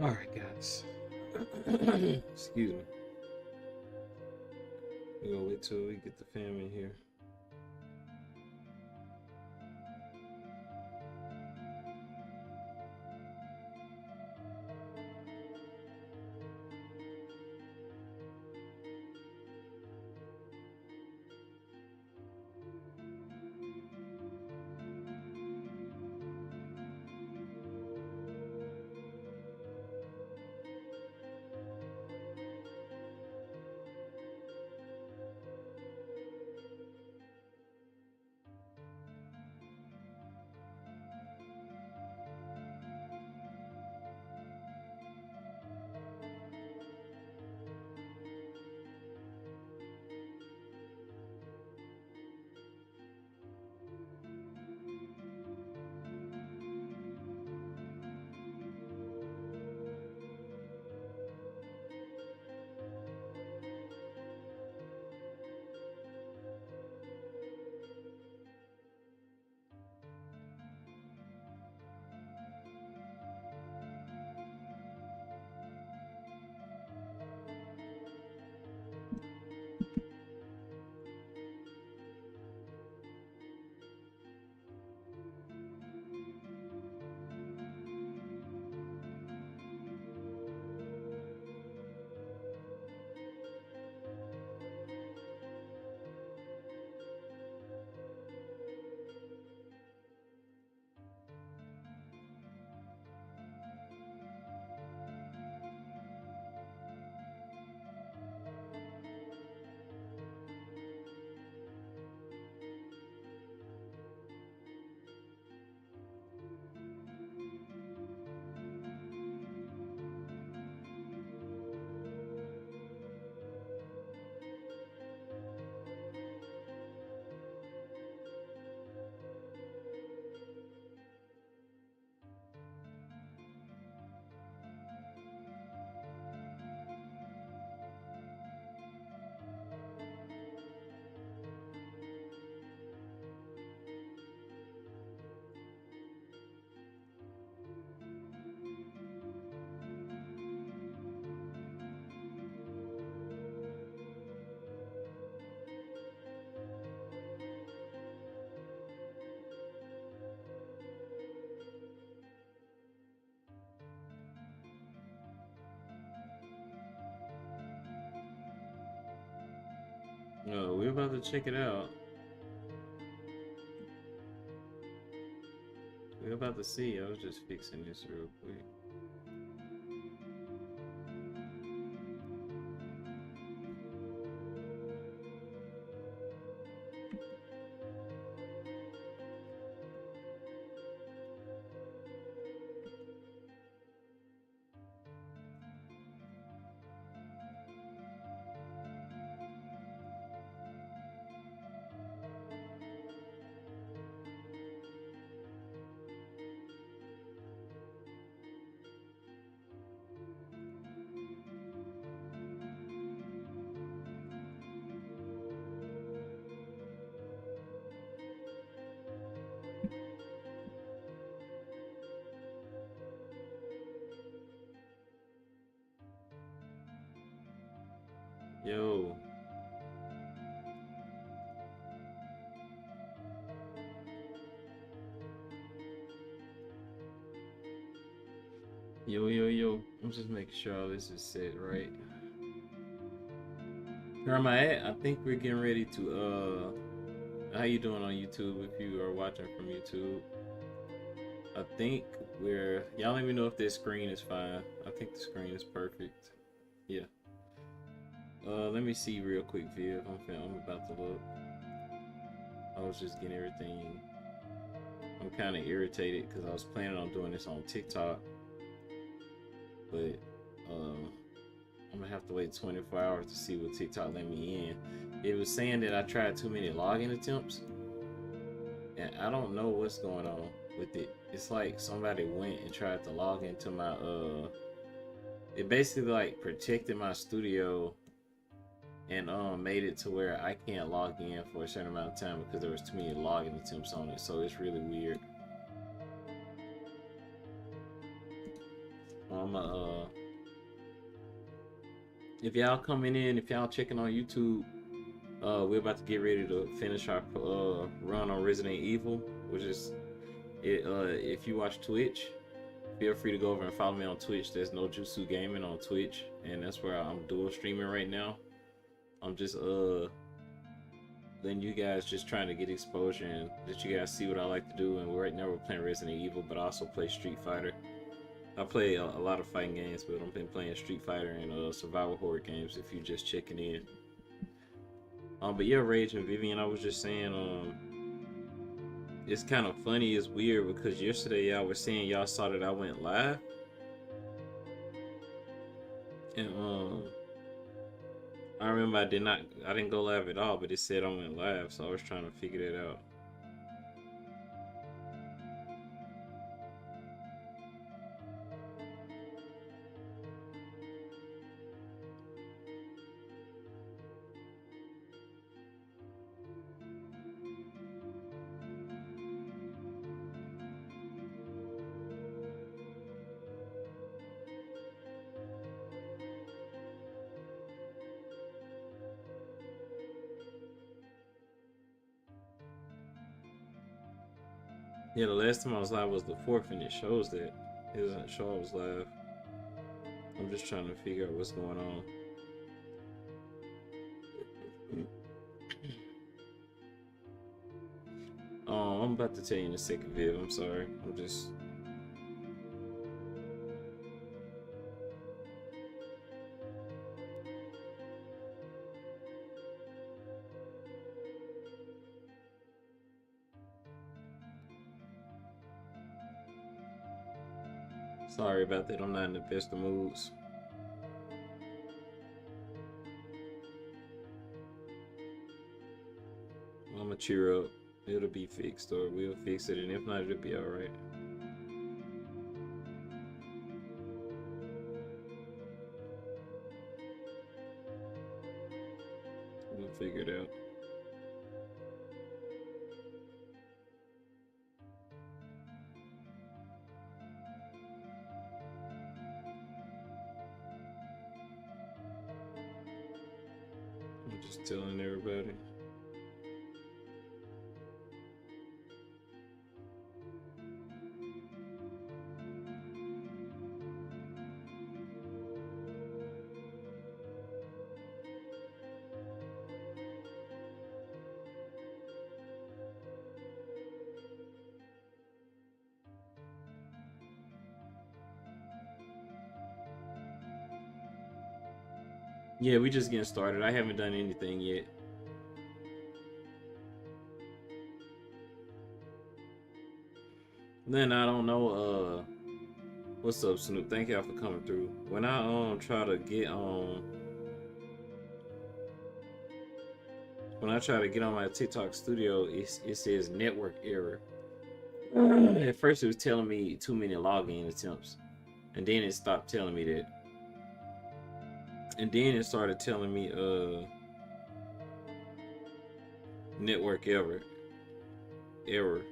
All right, guys. Excuse me. We're gonna wait till we get the fam in here. No, we're about to check it out. We're about to see. I was just fixing this real quick. Yo. Yo. I'm just making sure all this is set right. Where am I at? I think we're getting ready to how you doing on YouTube if you are watching from YouTube? I think y'all let me know if this screen is fine. I think the screen is perfect. Yeah. Let me see real quick, Viv. I'm about to look. I was just getting everything. I'm kind of irritated because I was planning on doing this on TikTok, but I'm gonna have to wait 24 hours to see what TikTok let me in. It was saying that I tried too many login attempts, and I don't know what's going on with it. It's like somebody went and tried to log into my it basically like protected my studio and made it to where I can't log in for a certain amount of time because there was too many login attempts on it. So it's really weird. I'm if y'all coming in, if y'all checking on YouTube, we're about to get ready to finish our run on Resident Evil, which is it. If you watch Twitch, feel free to go over and follow me on Twitch. There's No Jutsu Gaming on Twitch, and that's where I'm dual streaming right now. I'm just letting you guys just trying to get exposure and let you guys see what I like to do. And right now we're playing Resident Evil, but I also play Street Fighter. I play a lot of fighting games, but I've been playing Street Fighter and survival horror games if you're just checking in. But yeah, Rage and Vivian, I was just saying, it's kind of funny, it's weird because yesterday y'all were saying y'all saw that I went live. And I remember I didn't go live at all, but it said I went live, so I was trying to figure that out. Yeah, the last time I was live was the 4th, and it shows that. It doesn't show I was live. I'm just trying to figure out what's going on. I'm about to tell you in a second, Viv. I'm sorry. I'm just... Sorry about that. I'm not in the best of moods. I'm gonna cheer up. It'll be fixed, or we'll fix it, and if not, it'll be alright. We'll figure it out. I'm just telling everybody. Yeah, we just getting started. I haven't done anything yet. Then I don't know. What's up, Snoop? Thank y'all for coming through. When I try to get on, when I try to get on my TikTok studio, it says network error. At first, it was telling me too many login attempts, and then it stopped telling me that. And then it started telling me network error, and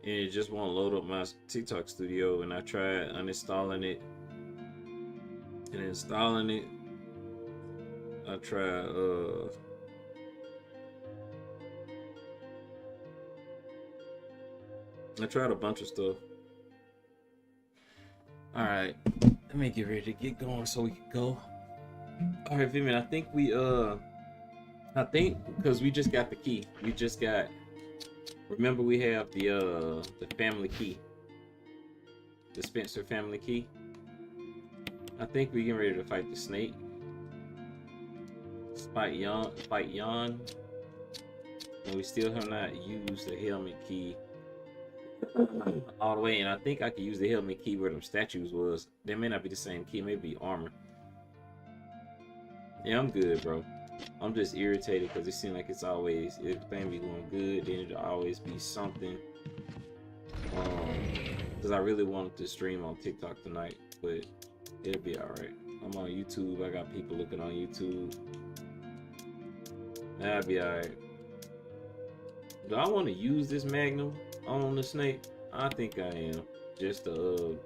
it just won't load up my TikTok studio. And I tried uninstalling it and installing it. I tried a bunch of stuff. All right, let me get ready to get going so we can go. All right, Vivian, I think because we just got the key. We just got. Remember, we have the family key, the Spencer family key. I think we're getting ready to fight the snake. Fight Yon. And we still have not used the helmet key all the way, and I think I could use the helmet key where them statues was. They may not be the same key, maybe armor. Yeah, I'm good, bro. I'm just irritated because it seems like it's always, everything be going good, then it'll always be something. Because I really wanted to stream on TikTok tonight, but it'll be alright. I'm on YouTube. I got people looking on YouTube. That'll be alright. Do I want to use this Magnum on the snake? I think I am. Just to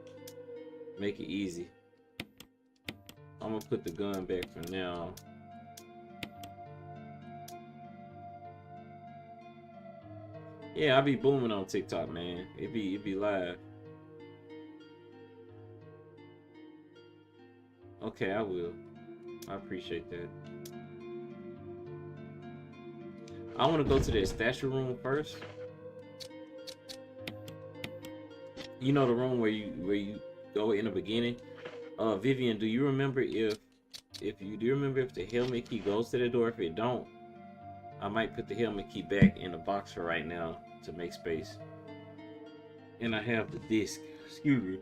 Make it easy. I'm gonna put the gun back for now. Yeah, I be booming on TikTok, man. It be live. Okay, I will. I appreciate that. I want to go to the statue room first. You know the room where you go in the beginning. Vivian, do you remember if the helmet key goes to the door? If it don't, I might put the helmet key back in the box for right now to make space. And I have the disc. Excuse me.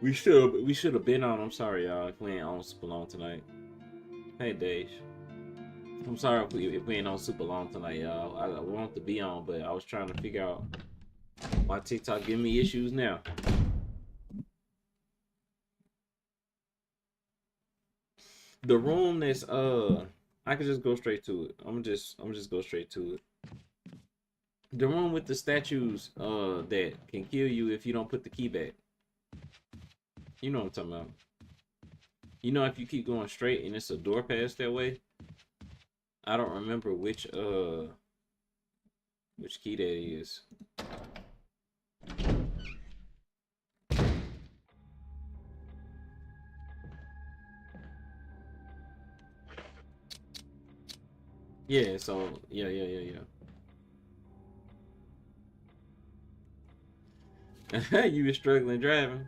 We should have been on. I'm sorry, y'all, if we ain't on super long tonight. Hey, Dave. I'm sorry if we ain't on super long tonight, y'all. I want to be on, but I was trying to figure out why TikTok giving me issues now. The room that's I can just go straight to it. I'm just go straight to it. The room with the statues that can kill you if you don't put the key back. You know what I'm talking about. You know, if you keep going straight and it's a door pass that way. I don't remember which key that is. Yeah, so yeah. You were struggling driving.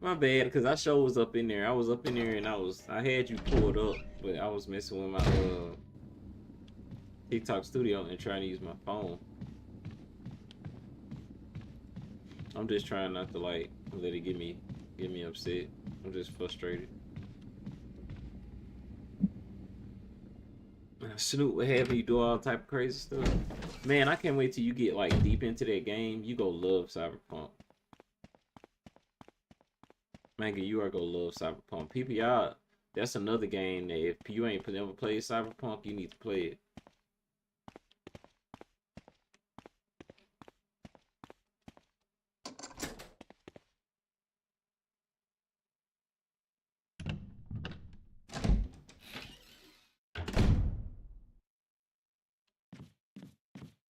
My bad, because I sure was up in there. I was up in there and I had you pulled up, but I was messing with my TikTok studio and trying to use my phone. I'm just trying not to like let it get me upset. I'm just frustrated. Snoop would have you do all type of crazy stuff. Man, I can't wait till you get like deep into that game. You go love Cyberpunk. Man, you are gonna love Cyberpunk. PPI, that's another game that if you ain't never played Cyberpunk, you need to play it.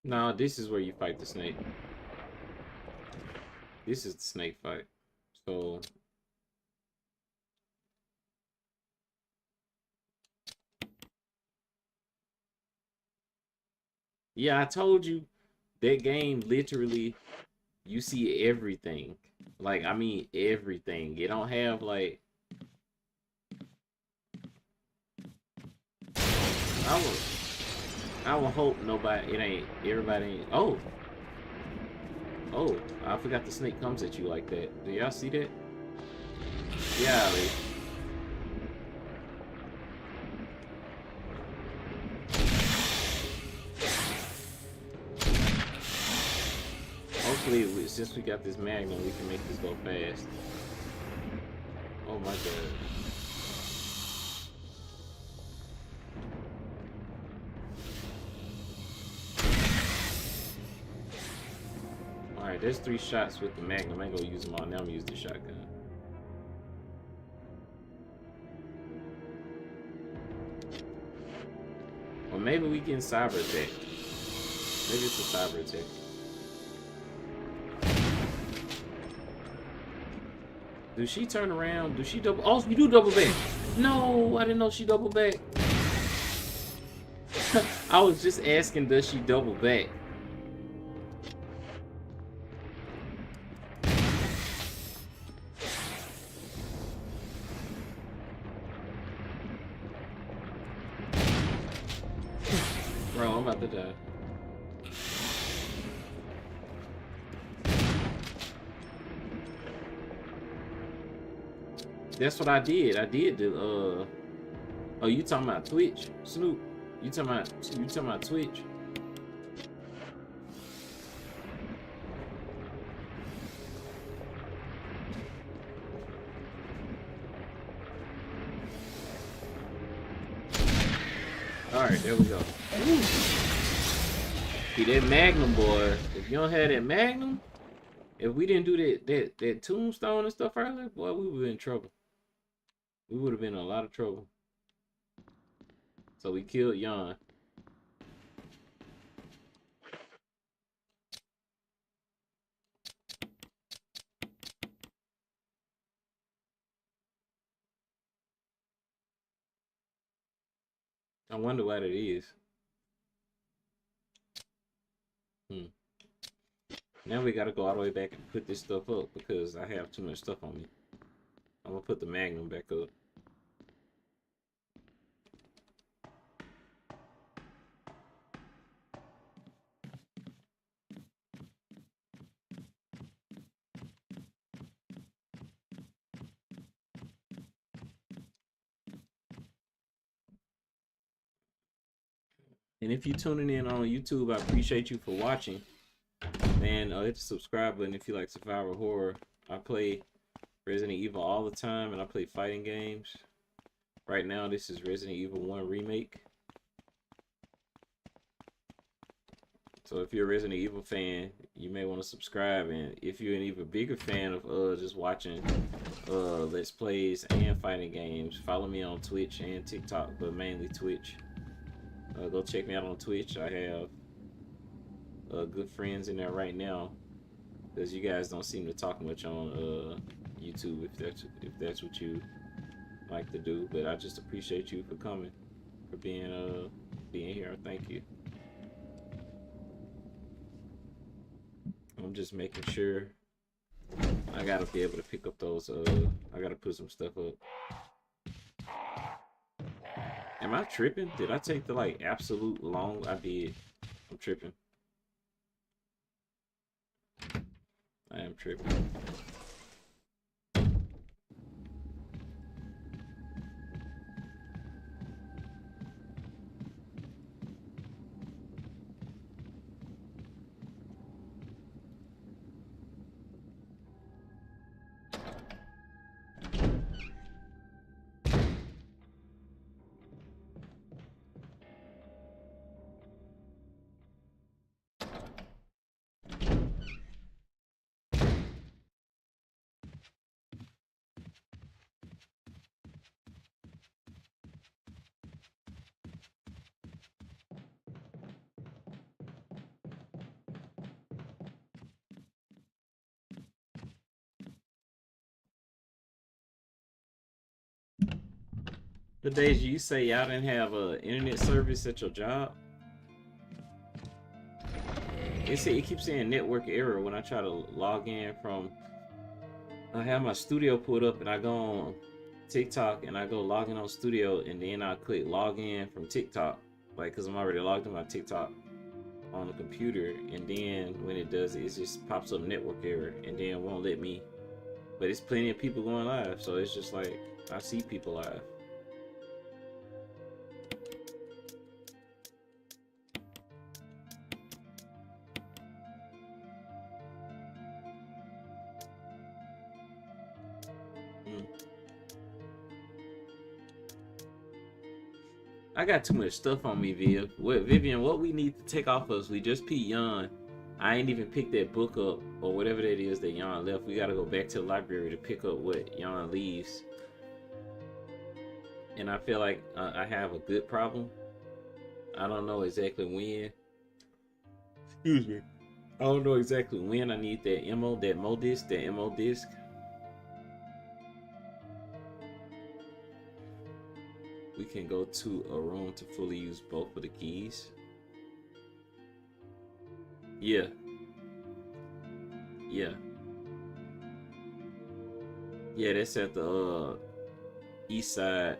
Nah, this is where you fight the snake. This is the snake fight. So yeah, I told you that game literally you see everything. Like, I mean everything. You don't have like I will hope everybody ain't. Oh, I forgot the snake comes at you like that. Do y'all see that? Yeah, like, hopefully, since we got this Magnum, we can make this go fast. Oh my god. Alright, there's 3 shots with the Magnum. I ain't gonna use them all. Now I'm gonna use the shotgun. Or maybe we can cyber attack. Maybe it's a cyber attack. Does she turn around? Does she double? Oh, you do double back. No, I didn't know she double back. I was just asking, does she double back? Bro, I'm about to die. That's what I did. I did the oh, you talking about Twitch, Snoop? You talking about Twitch? Alright, there we go. Ooh. See that Magnum, boy. If you don't have that Magnum, If we didn't do that tombstone and stuff earlier, boy, we would be in trouble. We would have been in a lot of trouble. So we killed Jan. I wonder what it is. Now we gotta go all the way back and put this stuff up because I have too much stuff on me. I'm gonna put the Magnum back up. And if you're tuning in on YouTube, I appreciate you for watching. Man, hit the subscribe button if you like survival horror. I play Resident Evil all the time, and I play fighting games. Right now, this is Resident Evil 1 Remake. So if you're a Resident Evil fan, you may want to subscribe. And if you're an even bigger fan of just watching Let's Plays and fighting games, follow me on Twitch and TikTok, but mainly Twitch. Go check me out on Twitch. I have good friends in there right now, because you guys don't seem to talk much on YouTube if that's what you like to do. But I just appreciate you for coming, for being here. Thank you. I'm just making sure I gotta be able to pick up those. I gotta put some stuff up. Am I tripping? Did I take the like absolute long? I did. I'm tripping. I am tripping. The days you say y'all didn't have internet service at your job, it keeps saying network error when I try to log in from. I have my studio pulled up and I go on TikTok and I go log in on studio and then I click log in from TikTok, like because I'm already logged in my TikTok on the computer, and then when it does it, it just pops up network error and then won't let me. But it's plenty of people going live, so it's just like I see people live. I got too much stuff on me, Vivian, what we need to take off us, we just peed Jan. I ain't even picked that book up, or whatever that is that Jan left. We gotta go back to the library to pick up what Jan leaves. And I feel like I have a good problem. I don't know exactly when. Excuse me. I don't know exactly when I need that MO disc. We can go to a room to fully use both of the keys. Yeah. Yeah, that's at the east side.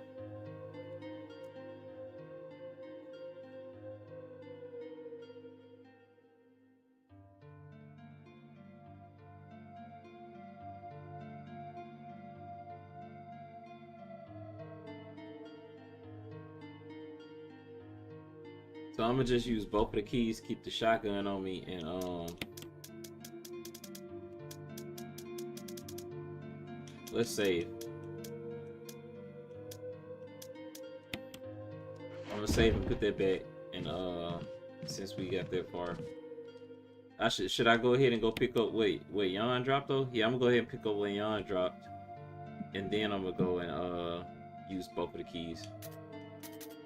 So I'm gonna just use both of the keys, keep the shotgun on me, and let's save. I'm gonna save and put that back, and since we got that far. Should I go ahead and go pick up? Wait, Yon dropped though. Yeah, I'm gonna go ahead and pick up when Yon dropped, and then I'm gonna go and use both of the keys.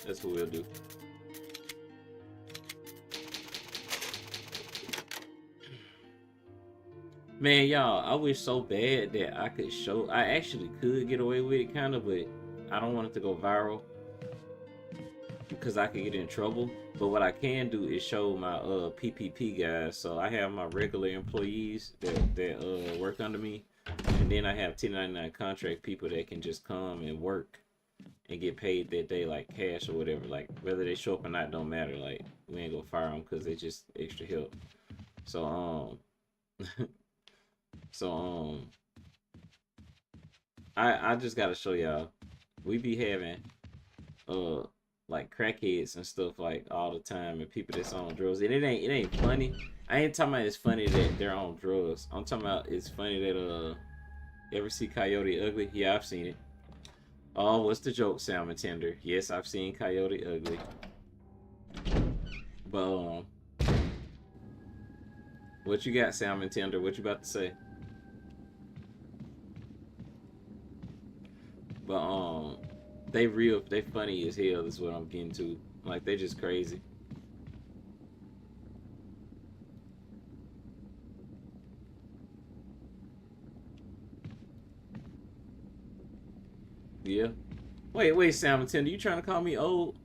That's what we'll do. Man, y'all, I wish so bad that I could show. I actually could get away with it, kind of, but I don't want it to go viral because I could get in trouble. But what I can do is show my PPP guys. So I have my regular employees that work under me, and then I have 1099 contract people that can just come and work and get paid that day, like cash or whatever. Like whether they show up or not don't matter. Like we ain't gonna fire them because they just extra help. So so I just gotta show y'all. We be having uh like crackheads and stuff like all the time, and people that's on drugs. And it ain't funny. I ain't talking about it's funny that they're on drugs. I'm talking about it's funny that ever see Coyote Ugly? Yeah, I've seen it. Oh, what's the joke, Salmon Tender? Yes, I've seen Coyote Ugly. But what you got, Salmon Tender? What you about to say? But they funny as hell is what I'm getting to. Like they just crazy. Yeah. Wait, Salmon Tender, you trying to call me old?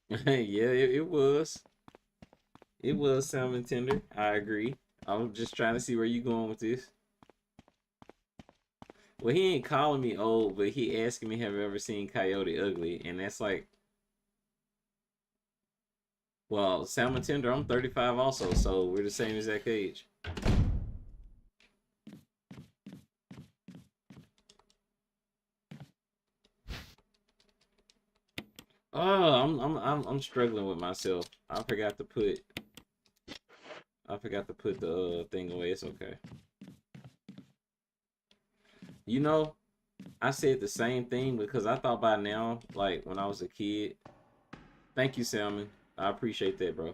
Yeah, it was. It was Salmon Tender. I agree. I was just trying to see where you going with this. Well, he ain't calling me old, but he asking me have I ever seen Coyote Ugly, and that's like, well, Salmon Tender, I'm 35 also, so we're the same exact age. Oh, I'm struggling with myself. I forgot to put the thing away. It's okay. You know, I said the same thing because I thought by now, like when I was a kid. Thank you, Salmon. I appreciate that, bro.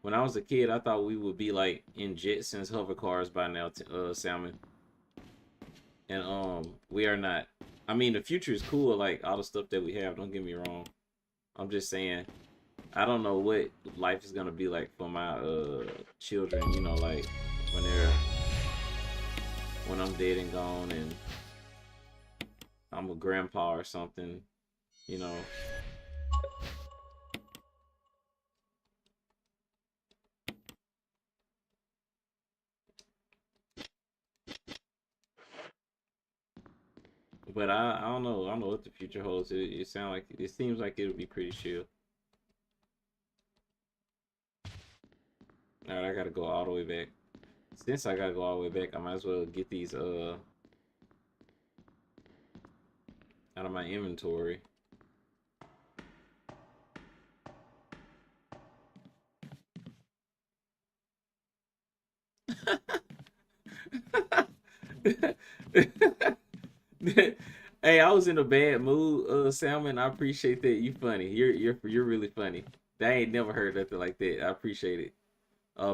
When I was a kid, I thought we would be like in Jetsons hover cars by now, Salmon. And we are not. I mean, the future is cool, like all the stuff that we have. Don't get me wrong. I'm just saying, I don't know what life is gonna be like for my children. You know, like when they're when I'm dead and gone, and I'm a grandpa or something. You know. But I don't know. I don't know what the future holds. It seems like it'll be pretty chill. All right, I gotta go all the way back. Since I gotta go all the way back, I might as well get these out of my inventory. Hey, I was in a bad mood, Salmon. I appreciate that. You funny. You're really funny. I ain't never heard nothing like that. I appreciate it.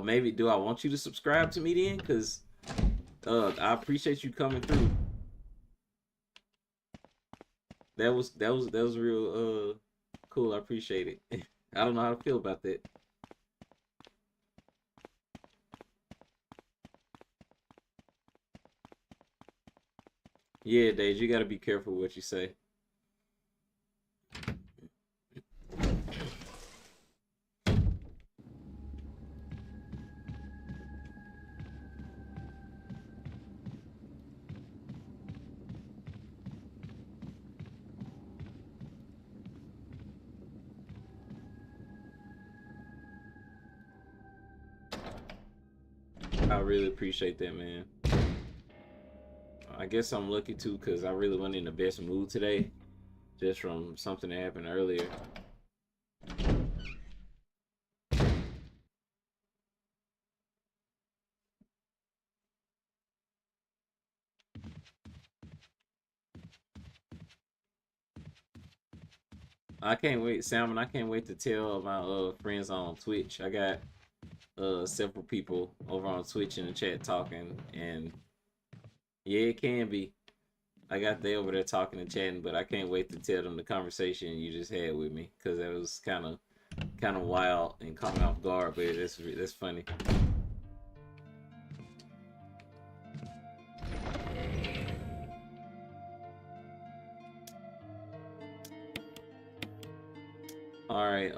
Maybe do I want you to subscribe to me then? Cause I appreciate you coming through. That was real cool. I appreciate it. I don't know how to feel about that. Yeah, Dave, you gotta be careful what you say. I really appreciate that, man. I guess I'm lucky too, cause I really wasn't in the best mood today, just from something that happened earlier. I can't wait, Salmon. I can't wait to tell my friends on Twitch. I got several people over on Twitch in the chat talking, and yeah, it can be. I got they over there talking and chatting, but I can't wait to tell them the conversation you just had with me, because that was kind of wild and caught me off guard, but that's funny. All right,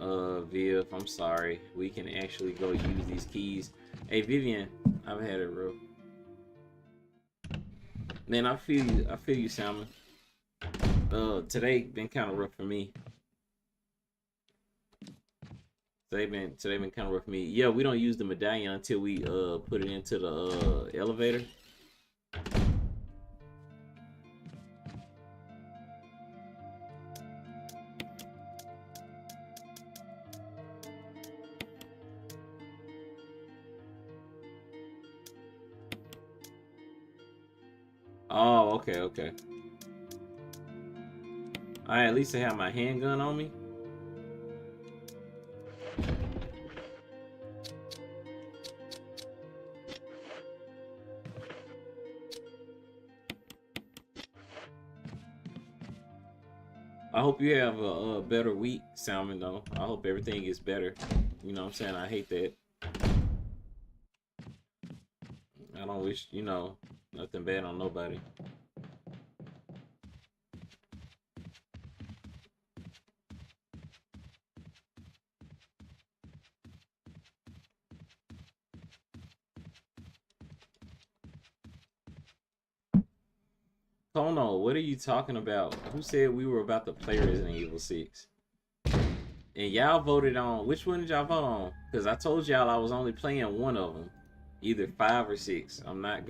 Viv, I'm sorry. We can actually go use these keys. Hey, Vivian, I've had it, bro. Man, I feel you. I feel you, Salmon. Today been kind of rough for me. Today been kind of rough for me. Yeah, we don't use the medallion until we put it into the elevator. Oh, okay, okay. I at least have my handgun on me. I hope you have a better week, Salmon, though. I hope everything gets better. You know what I'm saying? I hate that. I don't wish, nothing bad on nobody. Kono, what are you talking about? Who said we were about to play Resident Evil 6? And y'all voted on, which one did y'all vote on? Because I told y'all I was only playing one of them. Either 5 or 6. I'm not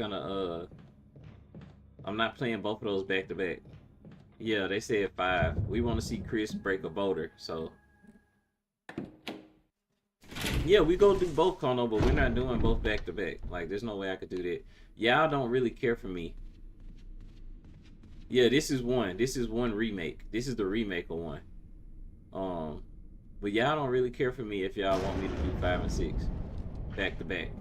playing both of those back to back. Yeah, they said 5. We want to see Chris break a boulder, so. Yeah, we go do both, Kono, but we're not doing both back to back. Like, there's no way I could do that. Y'all don't really care for me. Yeah, this is one. This is one remake. This is the remake of one. But y'all don't really care for me if y'all want me to do 5 and 6 back to back.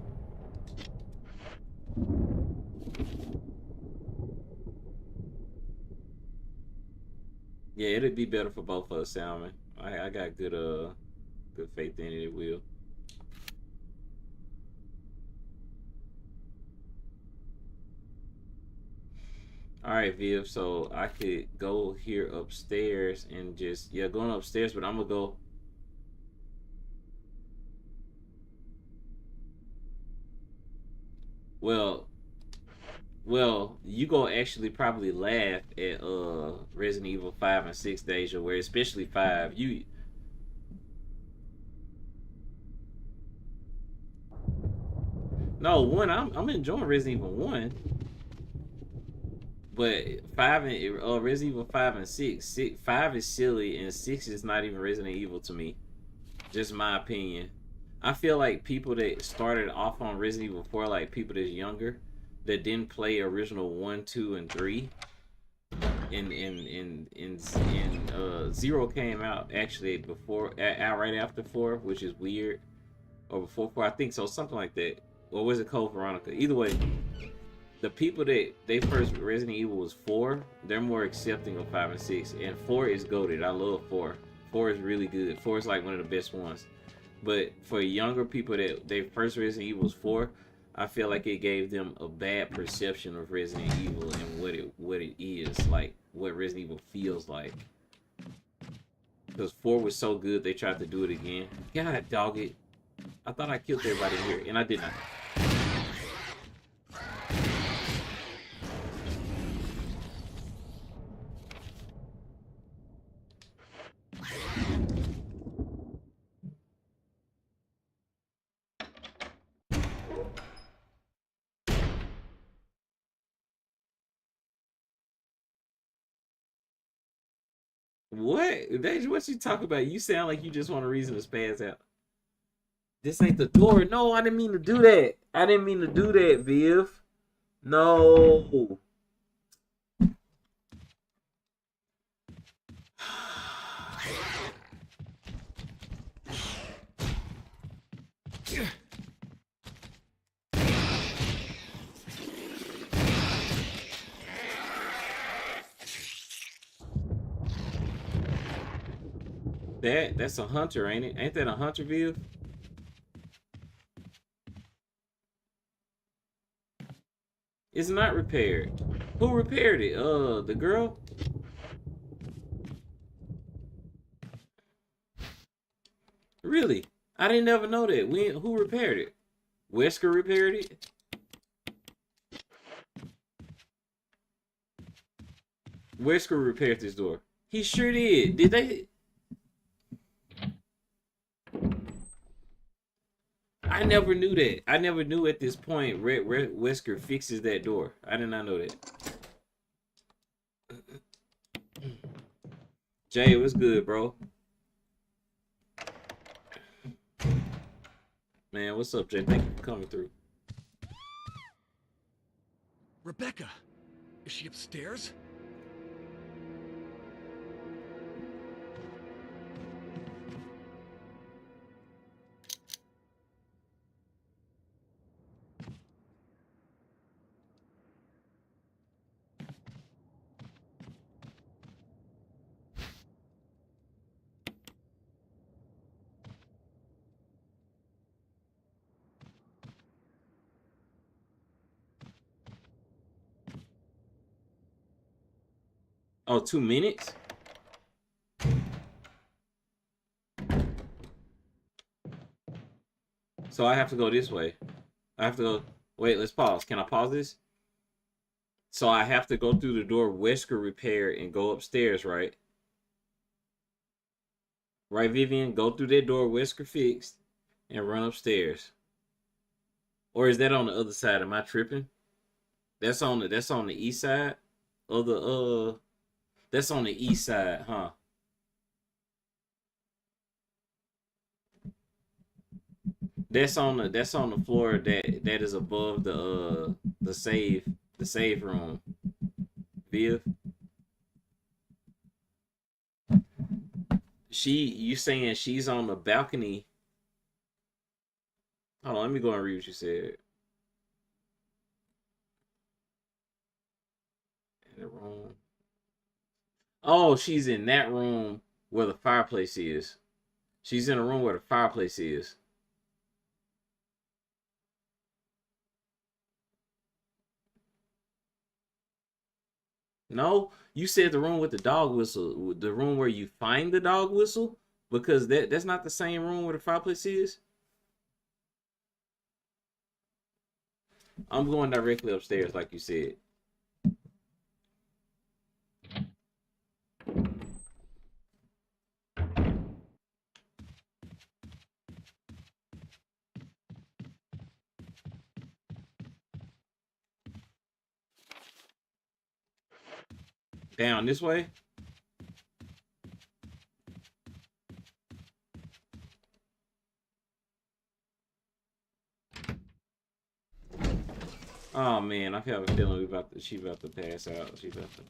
Yeah, it'd be better for both of us, Salmon. I got good faith in it. It will. All right, Viv. So I could go here upstairs and just going upstairs, but I'm gonna go. Well, you go actually probably laugh at Resident Evil 5 and 6 Deja, where especially 5. No, 1, I'm enjoying Resident Evil 1. But 5 and Resident Evil 5 and 6, 5 is silly and 6 is not even Resident Evil to me. Just my opinion. I feel like people that started off on Resident Evil 4, like people that's younger, that didn't play original 1, 2, and 3. And 0 came out actually out right after 4, which is weird. Or before 4, I think so, something like that. Or was it Code Veronica? Either way, the people that they first Resident Evil was 4, they're more accepting of 5 and 6. And 4 is goated. I love 4. 4 is really good. 4 is like one of the best ones. But for younger people that their first Resident Evil was 4, I feel like it gave them a bad perception of Resident Evil and what it is, like what Resident Evil feels like. Because 4 was so good, they tried to do it again. God dog it. I thought I killed everybody here, and I did not. What? Deja, what you talk about? You sound like you just want a reason to spaz out. This ain't the door. No, I didn't mean to do that. I didn't mean to do that, Viv. No. That's a hunter, ain't it? Ain't that a hunter, Viv? It's not repaired. Who repaired it? The girl? Really? I didn't ever know that. Who repaired it? Wesker repaired it? Wesker repaired this door. He sure did. Did they? I never knew that. I never knew at this point Red Wesker fixes that door. I did not know that. Jay, what's good, bro? Man, what's up, Jay? Thank you for coming through. Rebecca, is she upstairs? Oh, 2 minutes? So I have to go this way. I have to go. Wait, let's pause. Can I pause this? So I have to go through the door Wesker repaired and go upstairs, right? Right, Vivian? Go through that door Wesker fixed and run upstairs. Or is that on the other side? Am I tripping? That's on the east side of the that's on the east side, huh? That's on the floor that is above the save room. Viv, you saying she's on the balcony? Hold on, let me go and read what you said. In the room. Oh, she's in that room where the fireplace is. She's in a room where the fireplace is. No, you said the room with the dog whistle, the room where you find the dog whistle, because that's not the same room where the fireplace is. I'm going directly upstairs, like you said. Down this way. Oh man, I have a feeling she about to pass out. She about to.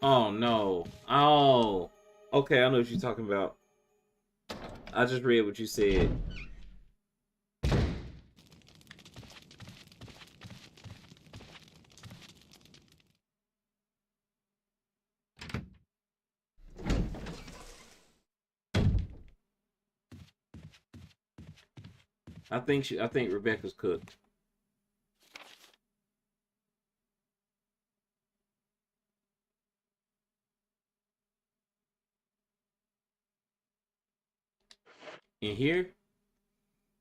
Oh no. Oh. Okay, I know what you're talking about. I just read what you said. I think Rebecca's cooked. In here?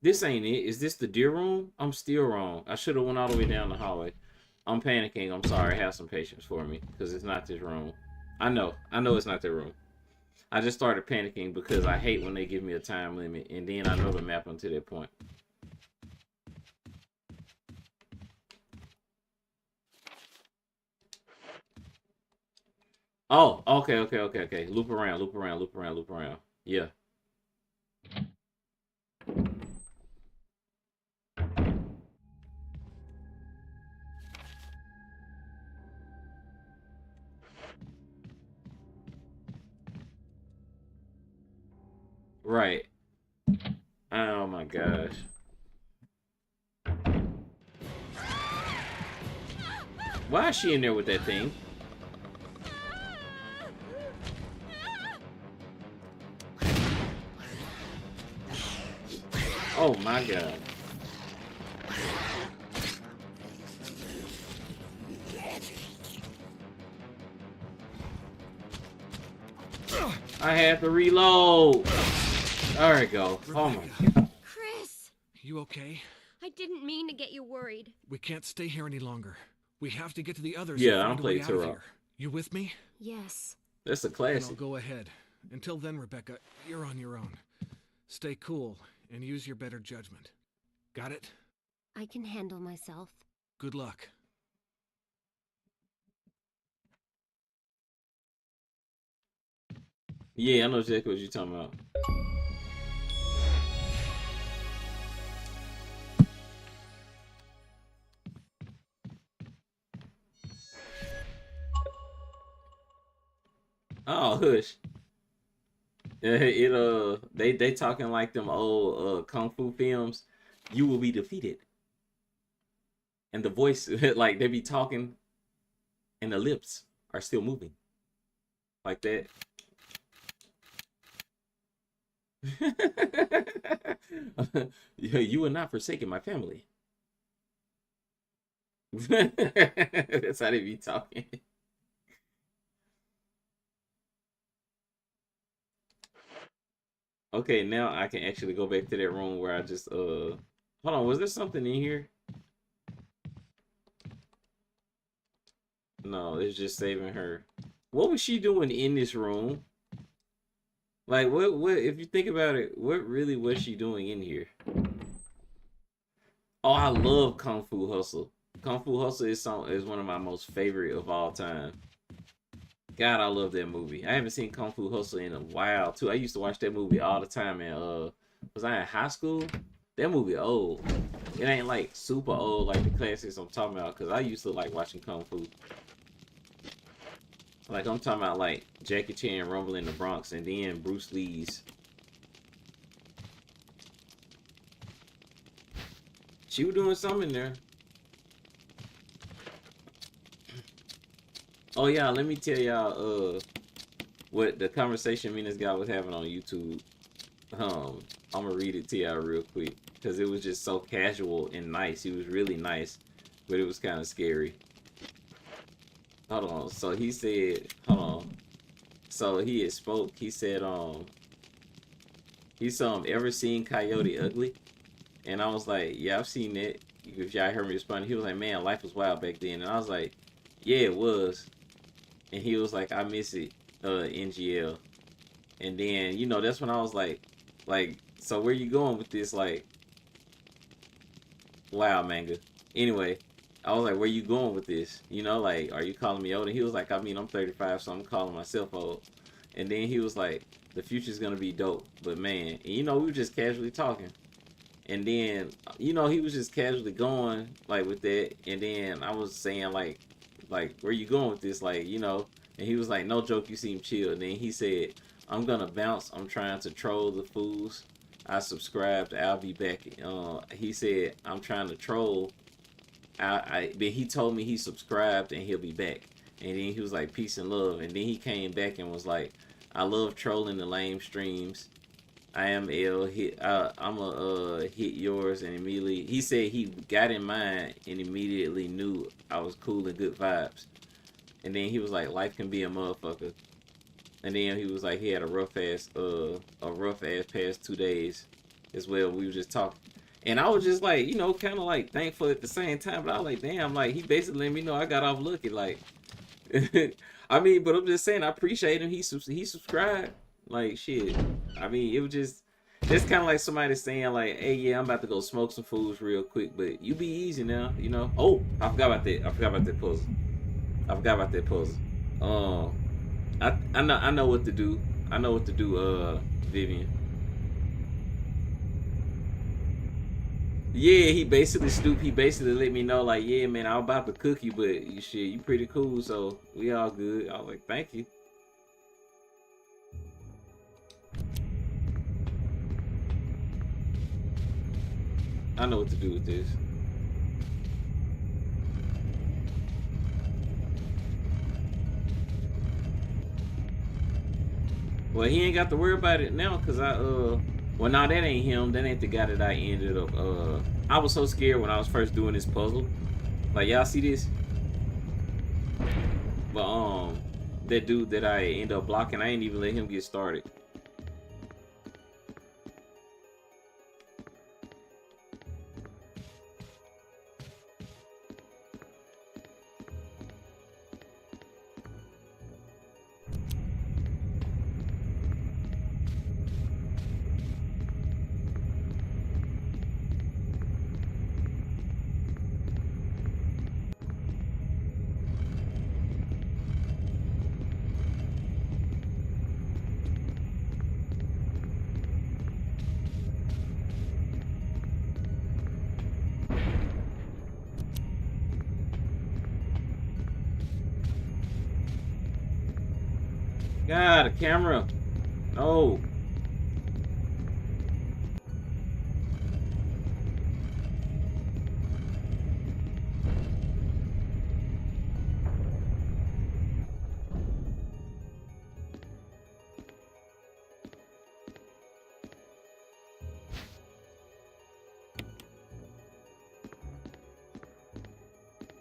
This ain't it. Is this the deer room? I'm still wrong. I should have went all the way down the hallway. I'm panicking. I'm sorry. Have some patience for me, because it's not this room. I know it's not the room. I just started panicking because I hate when they give me a time limit, and then I know the map until that point. Oh, okay. Loop around. Yeah. Right. Oh my gosh. Why is she in there with that thing? Oh my god. I had to reload. There we go. Oh my god. Chris! You okay? I didn't mean to get you worried. We can't stay here any longer. We have to get to the others Yeah, and I find don't a way play out of Turok. here. You with me? Yes. That's a Then I'll classic. go ahead. Until then, Rebecca, you're on your own. Stay cool and use your better judgment. Got it? I can handle myself. Good luck. Yeah, I know exactly what you're talking about. Oh, hush. They talking like them old kung fu films. You will be defeated, and the voice like they be talking, and the lips are still moving, like that. You are not forsaking my family. That's how they be talking. Okay, now I can actually go back to that room where I just hold on, was there something in here? No, it's just saving her. What was she doing in this room? Like what if you think about it, what really was she doing in here? Oh, I love Kung Fu Hustle. Kung Fu Hustle is one of my most favorite of all time. God, I love that movie. I haven't seen Kung Fu Hustle in a while too. I used to watch that movie all the time, and was I in high school? That movie old. It ain't like super old like the classics I'm talking about, because I used to like watching Kung Fu. Like I'm talking about like Jackie Chan Rumble in the Bronx, and then Bruce Lee's. She was doing something there. Oh yeah, let me tell y'all what the conversation me and this guy was having on YouTube. I'm gonna read it to y'all real quick because it was just so casual and nice. He was really nice, but it was kind of scary. Hold on. So he said, hold on. So he had spoke. He said, he saw him ever seen Coyote Ugly, and I was like, yeah, I've seen that. If y'all heard me respond, he was like, man, life was wild back then, and I was like, yeah, it was. And he was like, I miss it, NGL. And then, you know, that's when I was like, so where you going with this, like, wow, manga? Anyway, I was like, where you going with this? You know, like, are you calling me old? And he was like, I mean, I'm 35, so I'm calling myself old. And then he was like, the future's gonna be dope, but man, and, you know, we were just casually talking. And then, you know, he was just casually going, like, with that. And then I was saying, like, where you going with this? Like, you know, and he was like, no joke, you seem chill. And then he said, I'm gonna bounce. I'm trying to troll the fools. I subscribed. I'll be back. He said, I'm trying to troll. But he told me he subscribed and he'll be back. And then he was like, peace and love. And then he came back and was like, I love trolling the lame streams. I am ill. I'm a hit yours and immediately. He said he got in mine and immediately knew I was cool and good vibes. And then he was like, life can be a motherfucker. And then he was like, he had a rough ass past 2 days as well. We were just talking, and I was just like, you know, kind of like thankful at the same time. But I was like, damn, like he basically let me know I got off lucky. Like, I mean, but I'm just saying, I appreciate him. He subscribed. Like shit. I mean, it was just. It's kind of like somebody saying like, hey, yeah, I'm about to go smoke some foods real quick, but you be easy now, you know. Oh, I forgot about that. I forgot about that puzzle. I know what to do. I know what to do, Vivian. Yeah, he basically stooped. He basically let me know, like, yeah, man, I'm about to cook you, but you shit, you pretty cool, so we all good. I was like, thank you. I know what to do with this. Well, he ain't got to worry about it now, cause well, nah, that ain't him. That ain't the guy that I ended up, I was so scared when I was first doing this puzzle. Like, y'all see this? But, that dude that I end up blocking, I ain't even let him get started. God, a camera. No.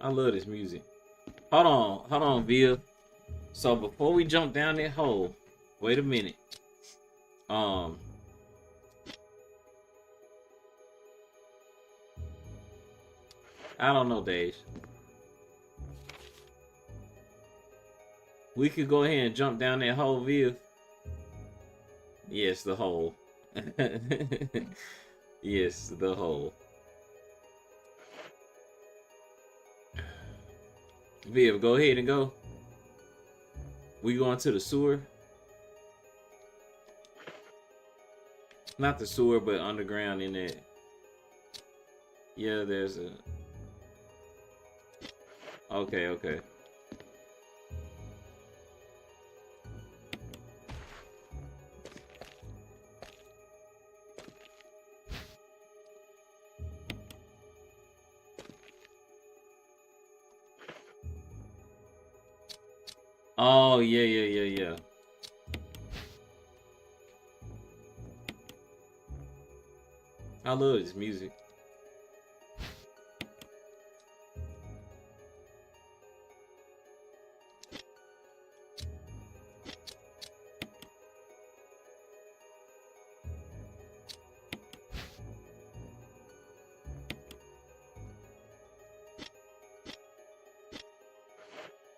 I love this music. Hold on, Via. So before we jump down that hole, wait a minute. I don't know, Dave. We could go ahead and jump down that hole, Via. Yes, the hole. Yes, the hole. Viv, go ahead and go. We going to the sewer. Not the sewer, but underground in it. Yeah, there's a... Okay, okay. Oh, yeah. I love this music.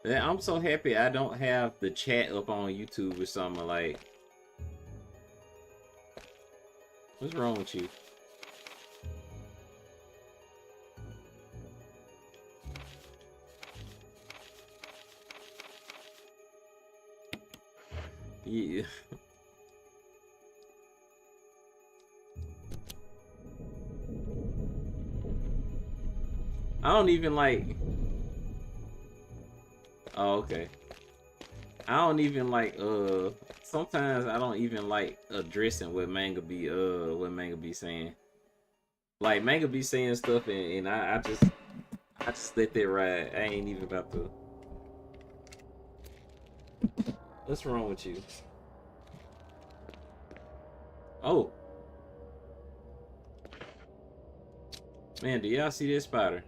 Yeah, I'm so happy I don't have the chat up on YouTube or something. Like, what's wrong with you? Yeah. I don't even like... Oh, okay. I don't even like, sometimes I don't even like addressing what manga be saying. Like, manga be saying stuff and I just let that ride. I ain't even about to... What's wrong with you? Oh. Man, do y'all see this spider?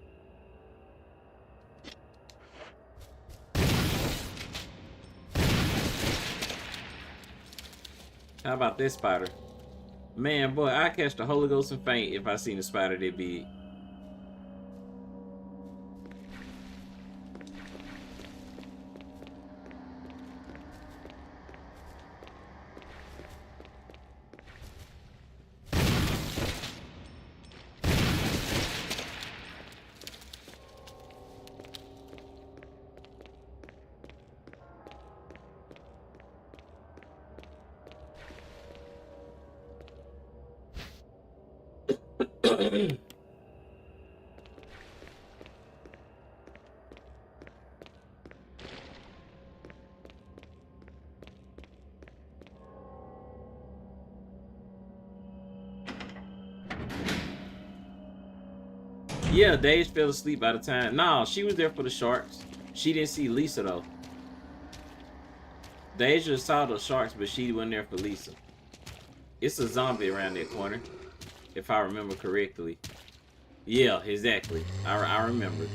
How about this spider? Man, boy, I catch the Holy Ghost and faint if I seen a spider that big. Yeah, Days fell asleep by the time. Nah, she was there for the sharks. She didn't see Lisa though. Deja saw the sharks, but she wasn't there for Lisa. It's a zombie around that corner, if I remember correctly. Yeah, exactly. I remember.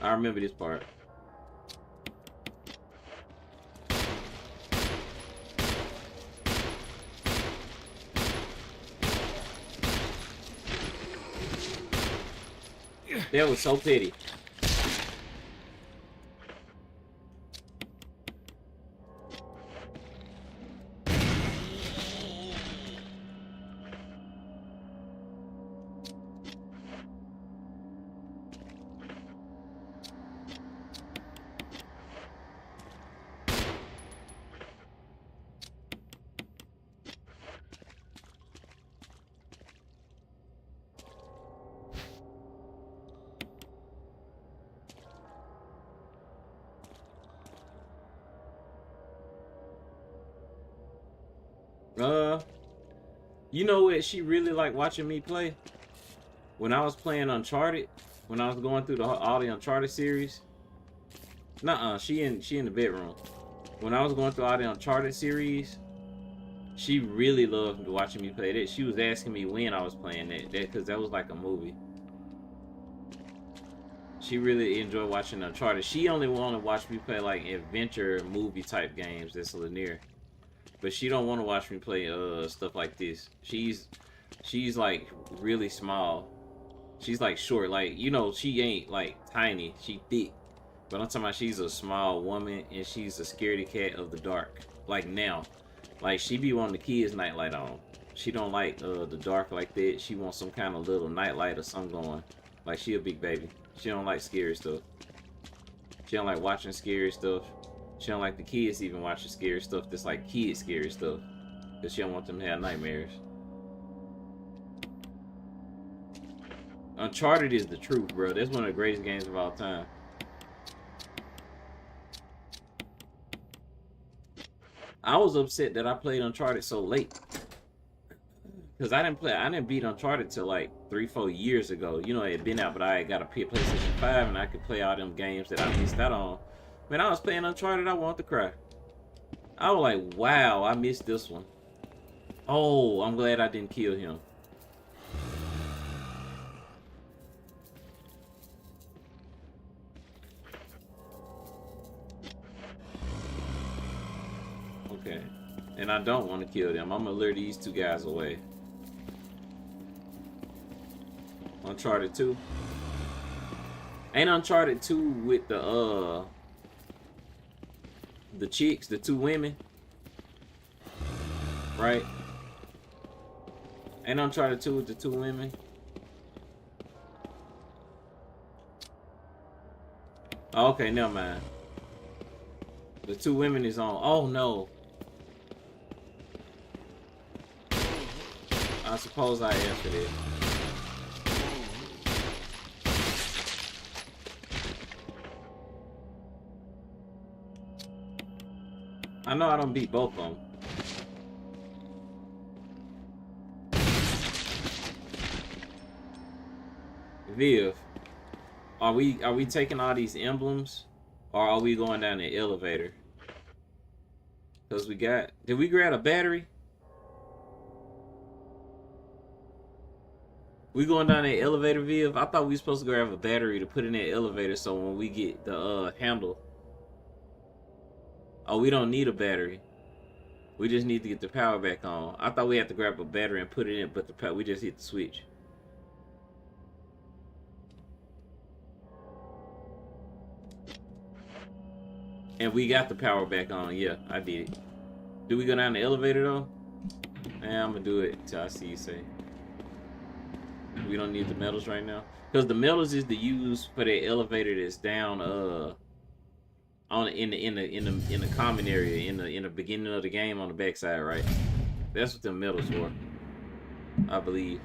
I remember this part. That was so petty. You know what? She really liked watching me play. When I was playing Uncharted, when I was going through all the Uncharted series. Nuh-uh, she in the bedroom. When I was going through all the Uncharted series, she really loved watching me play that. She was asking me when I was playing that because that was like a movie. She really enjoyed watching Uncharted. She only wanted to watch me play like adventure movie type games. That's linear. But she don't want to watch me play stuff like this. She's like really small. She's like short. Like, you know, she ain't like tiny. She thick. But I'm talking about she's a small woman and she's a scaredy cat of the dark. Like now. Like she be wanting the kids' nightlight on. She don't like the dark like that. She wants some kind of little nightlight or something going. Like she a big baby. She don't like scary stuff. She don't like watching scary stuff. She don't like the kids even watching scary stuff that's like kid scary stuff. Because she don't want them to have nightmares. Uncharted is the truth, bro. That's one of the greatest games of all time. I was upset that I played Uncharted so late. Because I didn't beat Uncharted till like 3-4 years ago. You know, it had been out, but I had got a PlayStation 5 and I could play all them games that I missed out on. When I was playing Uncharted, I wanted to cry. I was like, wow, I missed this one. Oh, I'm glad I didn't kill him. Okay. And I don't want to kill them. I'm going to lure these two guys away. Uncharted 2. Ain't Uncharted 2 with the chicks, the two women? Right? Ain't Uncharted 2 with the two women? Oh, okay, never mind. The two women is on. Oh no. I suppose I answered it. I know I don't beat both of them. Viv, are we taking all these emblems, or are we going down the elevator? Cause did we grab a battery? We going down that elevator, Viv? I thought we were supposed to grab a battery to put in that elevator so when we get the handle. Oh, we don't need a battery. We just need to get the power back on. I thought we had to grab a battery and put it in, but we just hit the switch. And we got the power back on. Yeah, I did it. Do we go down the elevator though? Yeah, I'm gonna do it till I see you say. We don't need the metals right now. Because the metals is to use for the elevator that's down in the common area in the beginning of the game on the backside, right? That's what the metals for, I believe.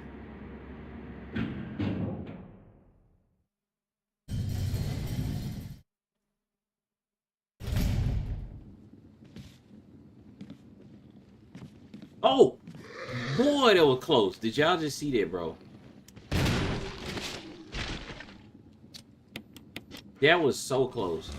Oh, boy, that was close. Did y'all just see that, bro? That was so close.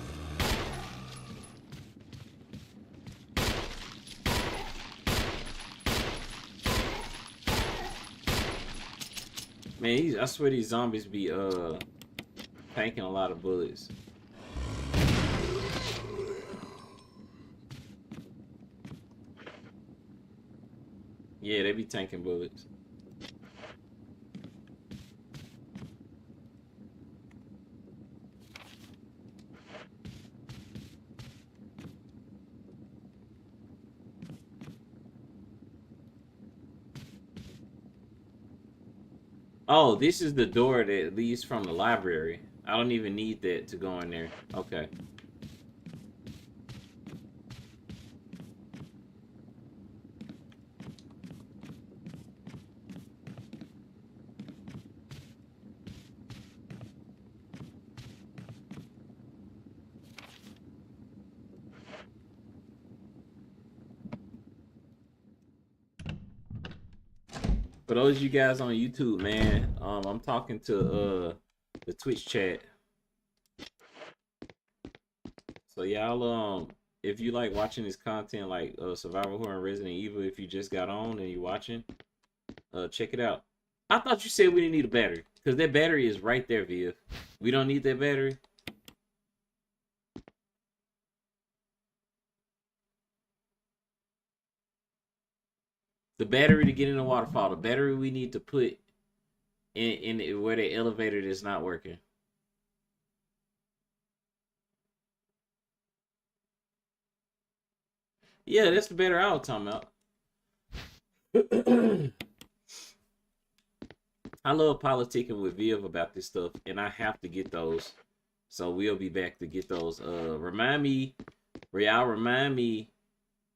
Man, I swear these zombies be tanking a lot of bullets. Yeah, they be tanking bullets. Oh, this is the door that leads from the library. I don't even need that to go in there. Okay. For those of you guys on YouTube, man, I'm talking to the Twitch chat. So y'all, if you like watching this content, like Survival Horror and Resident Evil, if you just got on and you watching, check it out. I thought you said we didn't need a battery, because that battery is right there, Viv. We don't need that battery. The battery to get in the waterfall. The battery we need to put in where the elevator is not working. Yeah, that's the battery I was talking about. I love politicking with Viv about this stuff, and I have to get those. So we'll be back to get those. Remind me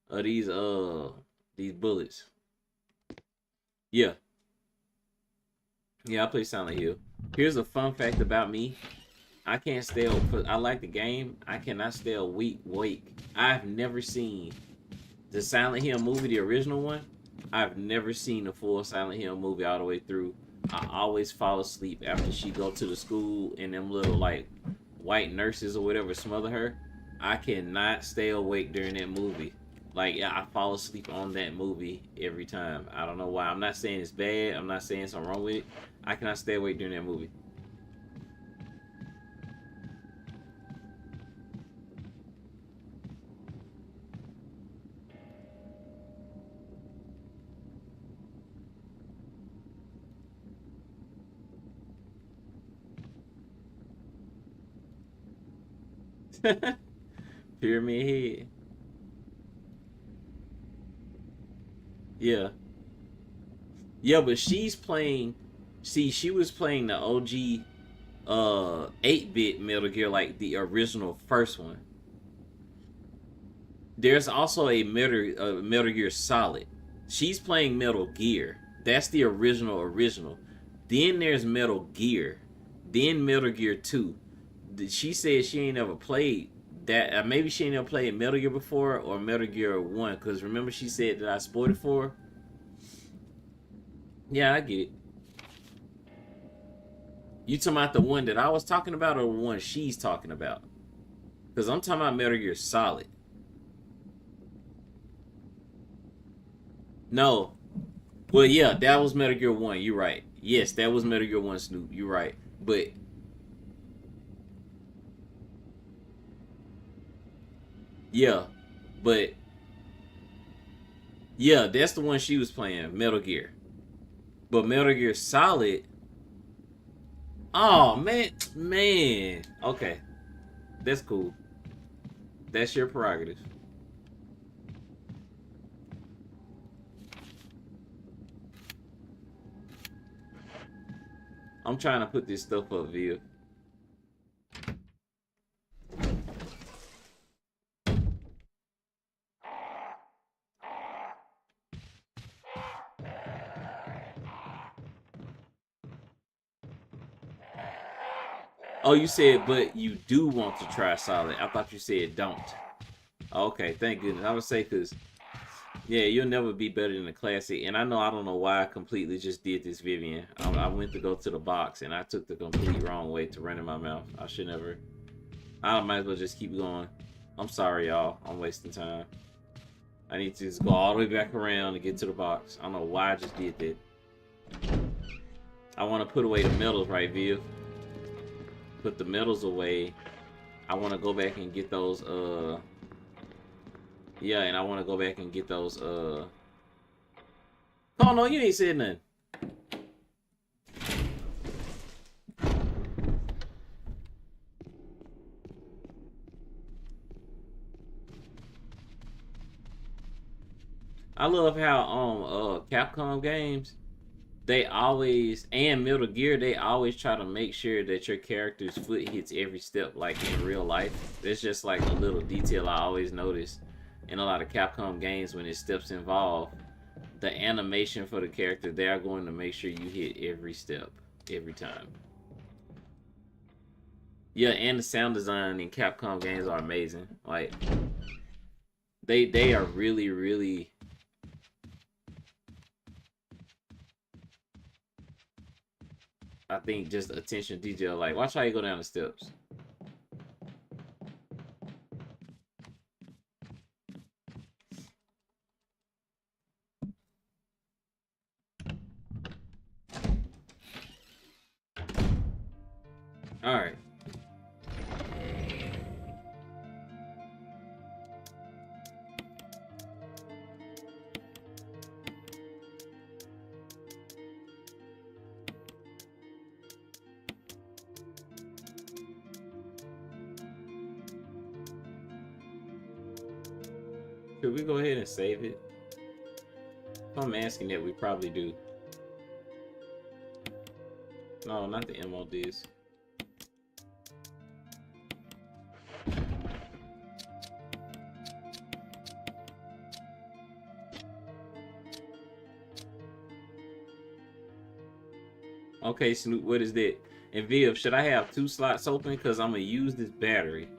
of these bullets. Yeah. Yeah, I play Silent Hill. Here's a fun fact about me. I can't stay up. I like the game. I cannot stay awake. I've never seen the Silent Hill movie, the original one. I've never seen the full Silent Hill movie all the way through. I always fall asleep after she go to the school and them little like white nurses or whatever smother her. I cannot stay awake during that movie. Like, yeah, I fall asleep on that movie every time. I don't know why. I'm not saying it's bad. I'm not saying something wrong with it. I cannot stay awake during that movie. Pyramid Head. Yeah. Yeah, but she's playing. See, she was playing the OG 8-bit Metal Gear, like the original first one. There's also a Metal Gear Solid. She's playing Metal Gear. That's the original. Then there's Metal Gear. Then Metal Gear 2. She said she ain't ever played that. Maybe she ain't ever played Metal Gear before or Metal Gear 1. Because remember she said that I spoiled it for her? Yeah, I get it. You talking about the one that I was talking about or the one she's talking about? Because I'm talking about Metal Gear Solid. No. Well, yeah, that was Metal Gear 1. You're right. Yes, that was Metal Gear 1, Snoop. You're right. But yeah, but yeah, that's the one she was playing, Metal Gear. But Metal Gear Solid. Oh man. Okay, that's cool. That's your prerogative. I'm trying to put this stuff up, Viv. Oh, you said, but you do want to try Solid. I thought you said don't. Okay, thank goodness. I would say because, yeah, you'll never be better than the classic. And I don't know why I completely just did this, Vivian. I went to go to the box and I took the complete wrong way to run in my mouth. I should never. I might as well just keep going. I'm sorry, y'all. I'm wasting time. I need to just go all the way back around to get to the box. I don't know why I just did that. I want to put away the medals, right, Viv? Put the medals away. I want to go back and get those, yeah, and I want to go back and get those, oh, no, you ain't said nothing. I love how Capcom games, they always, and Metal Gear, they always try to make sure that your character's foot hits every step like in real life. It's just like a little detail I always notice in a lot of Capcom games when there's steps involved. The animation for the character, they are going to make sure you hit every step, every time. Yeah, and the sound design in Capcom games are amazing. Like, they are really, really... I think just attention to detail. Like, watch how you go down the steps. All right. Should we go ahead and save it? If I'm asking that, we probably do. No, not the MO disc. Okay, Snoop, what is that? And Viv, should I have 2 slots open? Because I'm going to use this battery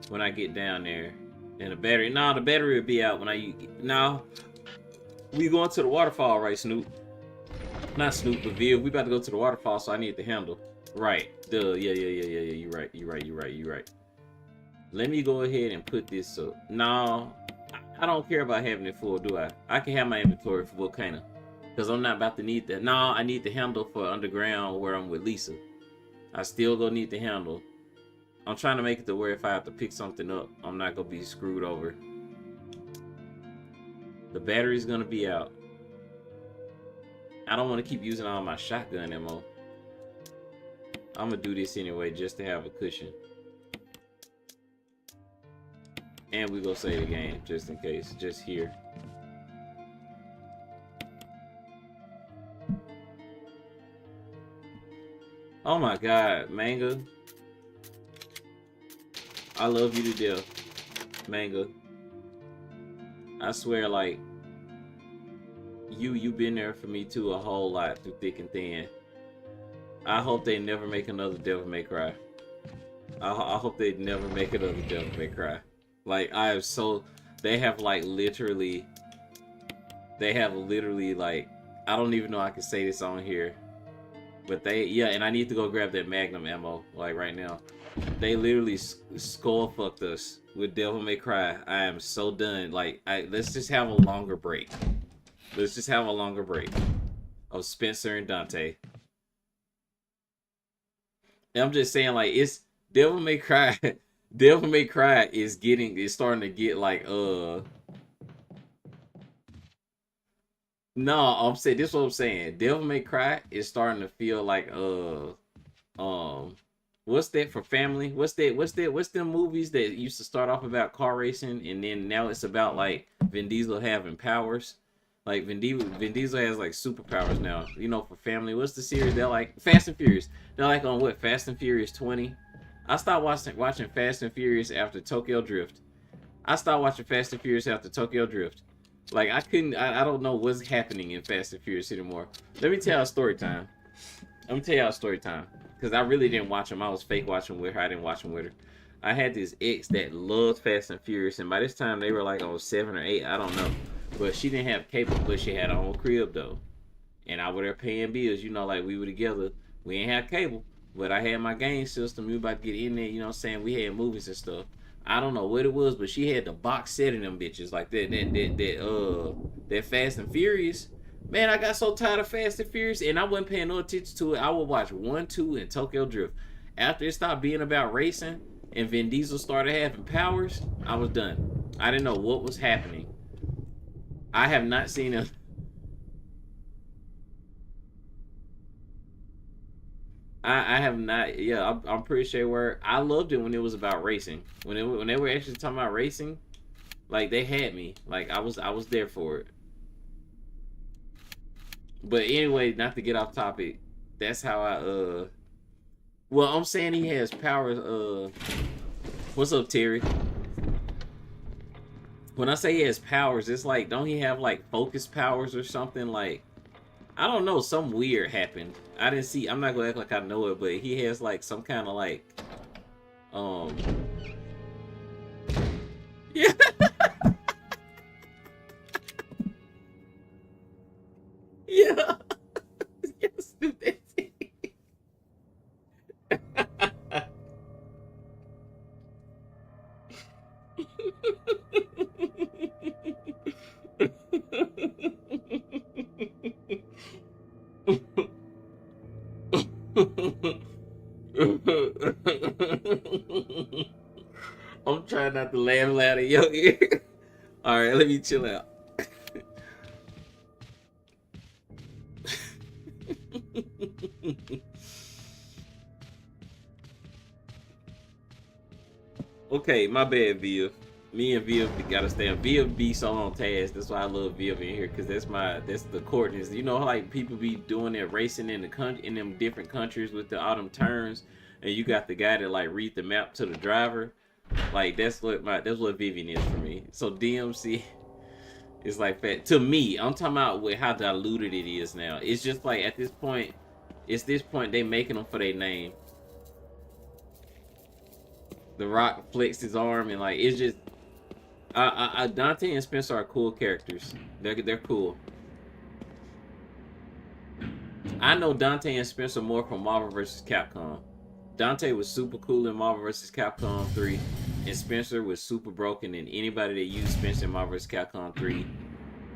when I get down there. And the battery, no, the battery will be out when I, no. We going to the waterfall, right, Snoop? Not Snoop, but Viv, we about to go to the waterfall, so I need the handle. Right, duh, yeah, you right. Let me go ahead and put this up. No, I don't care about having it full, do I? I can have my inventory for Volcano. Because I'm not about to need that. No, I need the handle for Underground where I'm with Lisa. I still gonna need the handle. I'm trying to make it to where if I have to pick something up, I'm not gonna be screwed over. The battery's gonna be out. I don't want to keep using all my shotgun ammo. I'm gonna do this anyway just to have a cushion. And we gonna save the game just in case, just here. Oh my god, Manga. I love you to death, Manga. I swear, like, you've been there for me too a whole lot through thick and thin. I hope they never make another Devil May Cry. I hope they never make another Devil May Cry. Like, I am so... They have literally, like... I don't even know I can say this on here. But they... Yeah, and I need to go grab that Magnum ammo, like, right now. They literally skull fucked us with Devil May Cry. I am so done. Like, let's just have a longer break. Let's just have a longer break of Spencer and Dante. And I'm just saying, like, it's Devil May Cry. Devil May Cry is starting to get like No, I'm saying this is what I'm saying. Devil May Cry is starting to feel like what's that for family? What's them movies that used to start off about car racing and then now it's about like Vin Diesel having powers? Like Vin Diesel has like superpowers now. You know, for family. What's the series? They're like Fast and Furious. They're like on what? Fast and Furious 20. I stopped watching Fast and Furious after Tokyo Drift. Like I don't know what's happening in Fast and Furious anymore. Let me tell y'all story time. Because I really didn't watch them. I was fake watching with her. I didn't watch them with her. I had this ex that loved Fast and Furious, and by this time they were like on 7 or 8. I don't know. But she didn't have cable, but she had her own crib though. And I was there paying bills, you know, like we were together. We ain't have cable, But I had my game system. We about to get in there, you know what I'm saying? We had movies and stuff. I don't know what it was, but she had the box set in them bitches. Like that Fast and Furious. Man, I got so tired of Fast and Furious and I wasn't paying no attention to it. I would watch 1, 2, and Tokyo Drift. After it stopped being about racing and Vin Diesel started having powers, I was done. I didn't know what was happening. I have not seen a I have not. Yeah, I'm pretty sure where I loved it when it was about racing. When they were actually talking about racing, like they had me. Like I was there for it. But anyway, not to get off topic. That's how I. Well, I'm saying he has powers. What's up, Terry? When I say he has powers, it's like don't he have like focus powers or something like? I don't know, some weird happened. I didn't see, I'm not gonna act like I know it, but he has like some kind of like um yeah. Yeah. Yes, dude, I'm trying not to laugh loud in your ear. All right, let me chill out. Okay, my bad, Viv. Me and Viv gotta stay on. Viv be so on task. That's why I love Viv in here, cause that's the coordinates. You know how like people be doing their racing in the country in them different countries with the autumn turns, and you got the guy that like read the map to the driver. Like that's what Vivian is for me. So DMC is like fat to me. I'm talking about with how diluted it is now. It's just like at this point, they making them for their name. The Rock flexed his arm and like it's just Dante and Spencer are cool characters. They're cool. I know Dante and Spencer more from Marvel vs. Capcom. Dante was super cool in Marvel vs. Capcom 3, and Spencer was super broken. And anybody that used Spencer in Marvel vs. Capcom 3,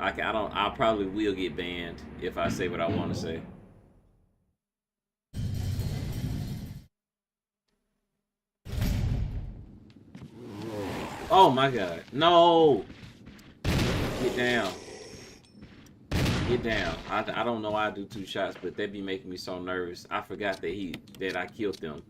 I probably will get banned if I say what I want to say. Oh my god. No! Get down. Get down. I don't know why I do 2 shots, but that be making me so nervous. I forgot that I killed them.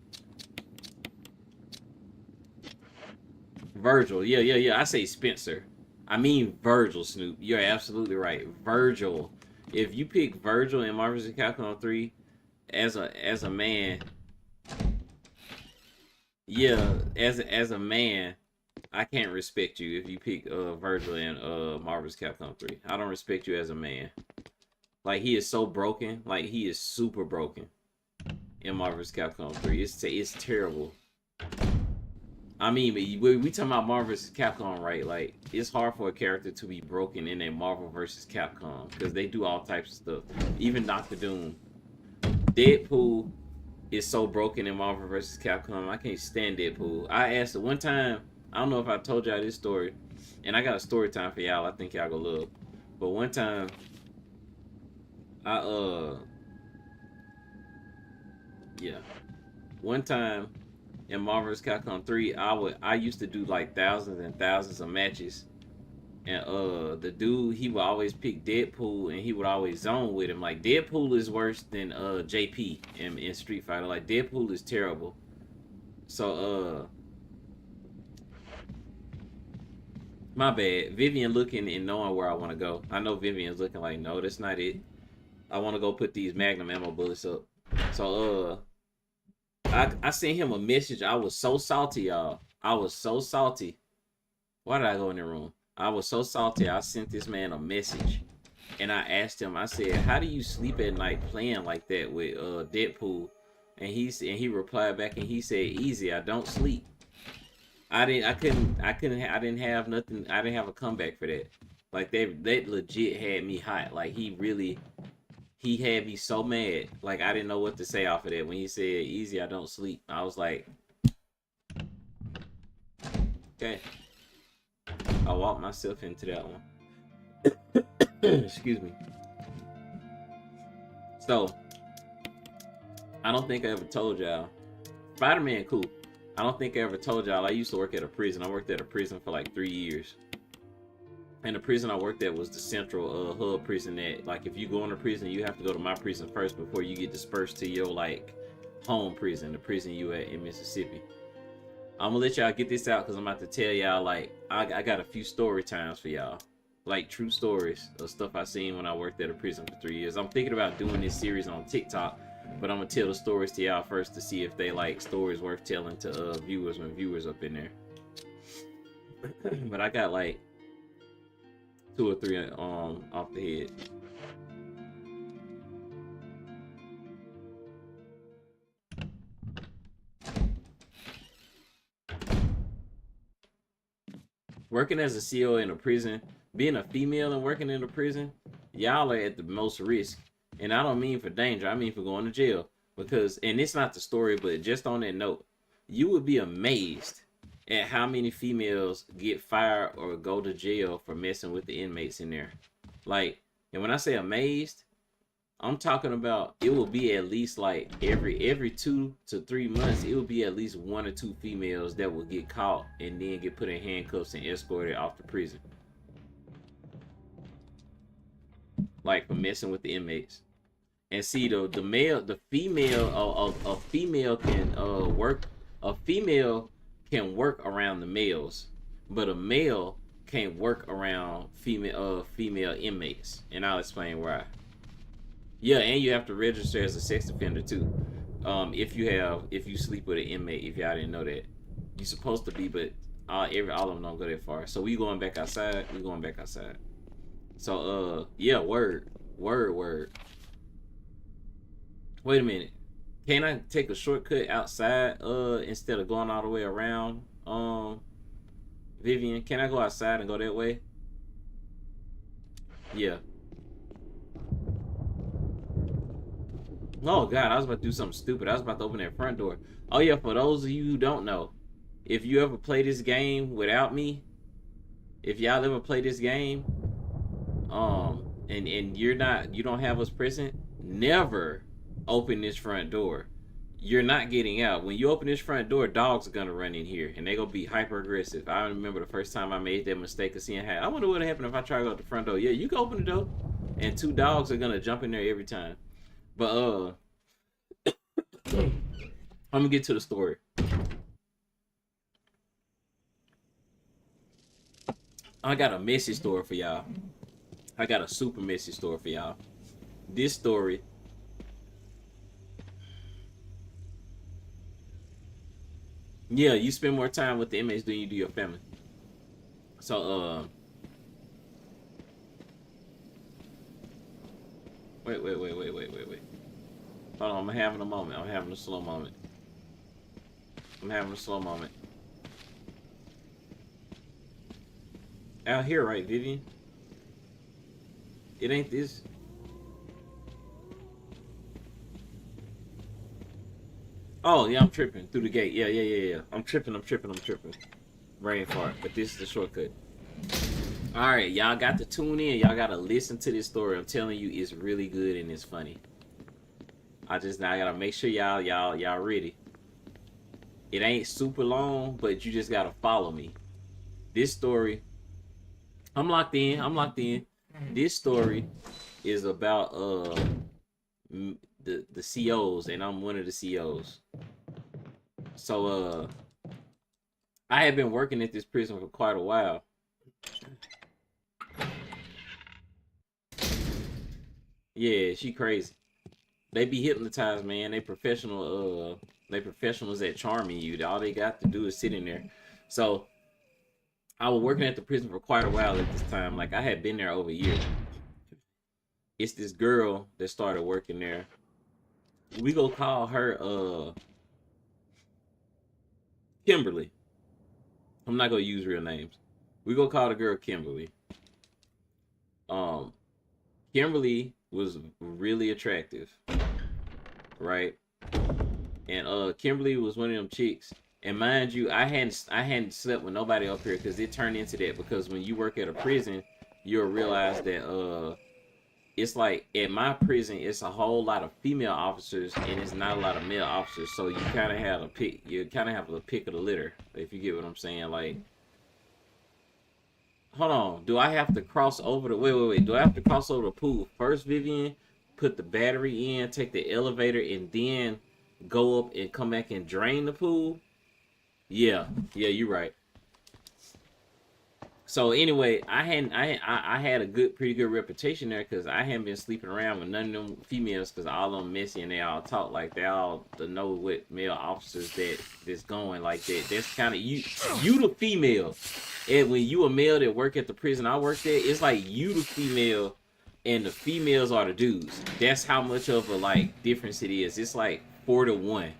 Virgil. Yeah. I say Spencer. I mean Virgil, Snoop. You're absolutely right. Virgil. If you pick Virgil in Marvel vs. Capcom 3 as a man, yeah, as a man, I can't respect you if you pick Virgil in Marvel vs. Capcom 3. I don't respect you as a man. Like he is so broken. Like he is super broken in Marvel vs. Capcom 3. It's terrible. I mean, we talking about Marvel vs. Capcom, right? Like it's hard for a character to be broken in a Marvel vs. Capcom because they do all types of stuff. Even Doctor Doom, Deadpool is so broken in Marvel vs. Capcom. I can't stand Deadpool. I asked her one time. I don't know if I told y'all this story, and I got a story time for y'all. I think y'all gonna love. But one time, one time in Marvel vs. Capcom 3, I used to do like thousands and thousands of matches, and the dude he would always pick Deadpool, and he would always zone with him. Like Deadpool is worse than JP in Street Fighter. Like Deadpool is terrible. So my bad. Vivian looking and knowing where I want to go. I know Vivian's looking like, no, that's not it. I want to go put these Magnum ammo bullets up. So, I sent him a message. I was so salty, y'all. I was so salty. Why did I go in the room? I was so salty. I sent this man a message. And I asked him, I said, how do you sleep at night playing like that with Deadpool? And he replied back and he said, easy, I don't sleep. I didn't have nothing. I didn't have a comeback for that. Like they legit had me hot. Like he he had me so mad. Like, I didn't know what to say off of that. When he said, easy, I don't sleep, I was like, okay. I walked myself into that one. Excuse me. So, I don't think I ever told y'all. Spider-Man, cool. I don't think I ever told y'all I used to work at a prison. I worked at a prison for like 3 years. And the prison I worked at was the central hub prison that, like, if you go into prison, you have to go to my prison first before you get dispersed to your, like, home prison, the prison you at in Mississippi. I'm gonna let y'all get this out because I'm about to tell y'all, like, I got a few story times for y'all. Like, true stories of stuff I seen when I worked at a prison for 3 years. I'm thinking about doing this series on TikTok, but I'm gonna tell the stories to y'all first to see if they like stories worth telling to viewers when viewers up in there. But I got like 2 or 3 off the head. Working as a CO in a prison, being a female and working in a prison, y'all are at the most risk. And I don't mean for danger, I mean for going to jail. Because, and it's not the story, but just on that note, you would be amazed at how many females get fired or go to jail for messing with the inmates in there. Like, and when I say amazed, I'm talking about it will be at least like every 2 to 3 months, it will be at least 1 or 2 females that will get caught and then get put in handcuffs and escorted off the prison. Like, for messing with the inmates. And see, the female can work around the males, but a male can't work around female inmates, and I'll explain why. Yeah, and you have to register as a sex offender too. If you sleep with an inmate, if y'all didn't know that, you're supposed to be, but all of them don't go that far. So we going back outside. So yeah, word. Wait a minute. Can I take a shortcut outside instead of going all the way around? Vivian, can I go outside and go that way? Yeah. Oh God, I was about to do something stupid. I was about to open that front door. Oh yeah, for those of you who don't know, if you ever play this game without me, if y'all ever play this game, and you don't have us present, never open this front door. You're not getting out. When you open this front door, dogs are gonna run in here and they're gonna be hyper aggressive. I remember the first time I made that mistake of seeing how I wonder what would happen if I try to go out the front door. Yeah, you can open the door and 2 dogs are gonna jump in there every time. But I'm gonna get to the story. I got a messy story for y'all. I got a super messy story for y'all. This story, yeah, you spend more time with the inmates than you do your family. So wait. Hold on, I'm having a moment. I'm having a slow moment. Out here, right, Vivian? It ain't this. Oh, yeah, I'm tripping through the gate. Yeah. I'm tripping. Brain fart, but this is the shortcut. All right, y'all got to tune in. Y'all got to listen to this story. I'm telling you, it's really good and it's funny. I gotta make sure y'all ready. It ain't super long, but you just gotta follow me. This story, I'm locked in. This story is about the COs, and I'm one of the COs. So I had been working at this prison for quite a while. Yeah, she crazy. They be hypnotized, man. They professionals at charming you. All they got to do is sit in there. So I was working at the prison for quite a while at this time. Like, I had been there over a year. It's this girl that started working there. We go call her Kimberly. I'm not gonna use real names. We go call the girl Kimberly. Kimberly was really attractive, right? And Kimberly was one of them chicks. And mind you, I hadn't slept with nobody up here because it turned into that. Because when you work at a prison, you'll realize that it's like at my prison, it's a whole lot of female officers and it's not a lot of male officers. So you kind of have a pick. You kind of have a pick of the litter, if you get what I'm saying. Like, hold on, do I have to cross over the wait? Do I have to cross over the pool first, Vivian? Put the battery in, take the elevator, and then go up and come back and drain the pool? Yeah, you're right. So anyway, I had a pretty good reputation there because I hadn't been sleeping around with none of them females because all of them messy and they all talk like they all know what male officers that's going like that. That's kind of you the female, and when you a male that work at the prison I worked at, it's like you the female, and the females are the dudes. That's how much of a like difference it is. It's like 4-1.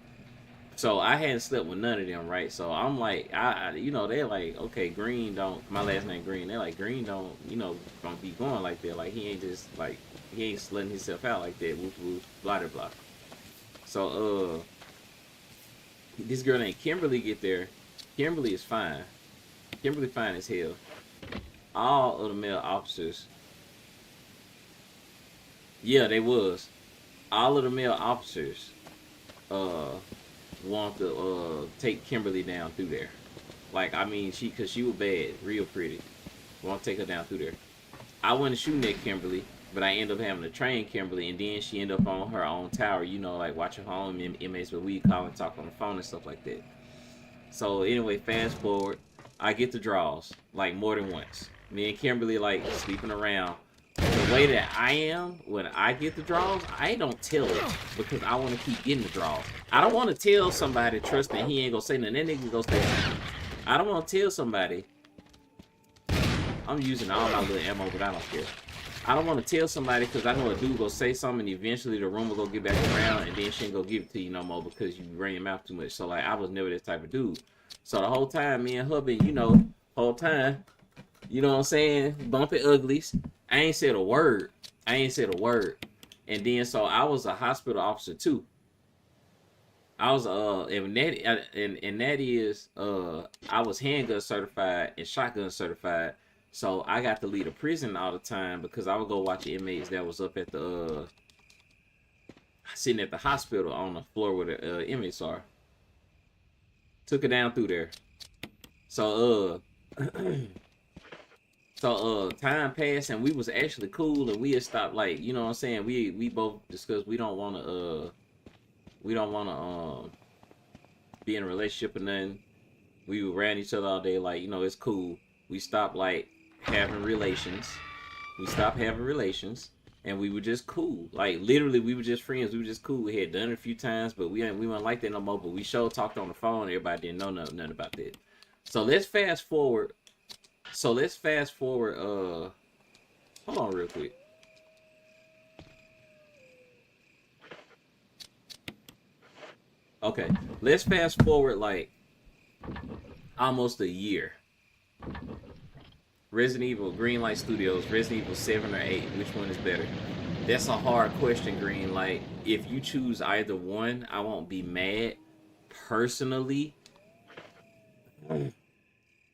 So I hadn't slept with none of them, right? So I'm like, they're like, okay, Green don't. My last name Green. They're like, Green don't, don't be going like that. Like he ain't just like he ain't slutting himself out like that. Woof woof, blah blah blah. So this girl named Kimberly get there. Kimberly is fine. Kimberly fine as hell. All of the male officers, yeah, they was. All of the male officers, want to take Kimberly down through there. Like I mean, cause she was bad, real pretty. Want to take her down through there. I wasn't shooting at Kimberly, but I ended up having to train Kimberly, and then she ended up on her own tower. Like watching her own inmates, but we call and talk on the phone and stuff like that. So anyway, fast forward, I get the draws like more than once. Me and Kimberly like sleeping around. The way that I am when I get the draws, I don't tell it because I want to keep getting the draws. I don't want to tell somebody, trust me, he ain't gonna say nothing. That nigga gonna say nothing. I don't want to tell somebody. I'm using all my little ammo, but I don't care. I don't want to tell somebody because I know a dude gonna say something and eventually the room will go get back around and then she ain't gonna give it to you no more because you ran your mouth too much. So like I was never this type of dude. So the whole time me and her been, whole time, you know what I'm saying, bumping uglies. I ain't said a word. And then so I was a hospital officer too. I was and that is I was handgun certified and shotgun certified. So I got to leave the prison all the time because I would go watch the inmates that was up at the sitting at the hospital on the floor where the inmates are. Took it down through there. So time passed and we was actually cool and we had stopped, like, you know what I'm saying, we both discussed we don't want to be in a relationship or nothing. We were around each other all day, like, it's cool. We stopped like having relations. And we were just cool. Like literally we were just friends. We were just cool. We had done it a few times, but we weren't like that no more. But we sure talked on the phone. Everybody didn't know nothing about that. So let's fast forward. Hold on real quick. Okay, let's fast forward like almost a year. Resident Evil, Greenlight Studios, Resident Evil 7 or 8, which one is better? That's a hard question, Greenlight. If you choose either one, I won't be mad. Personally,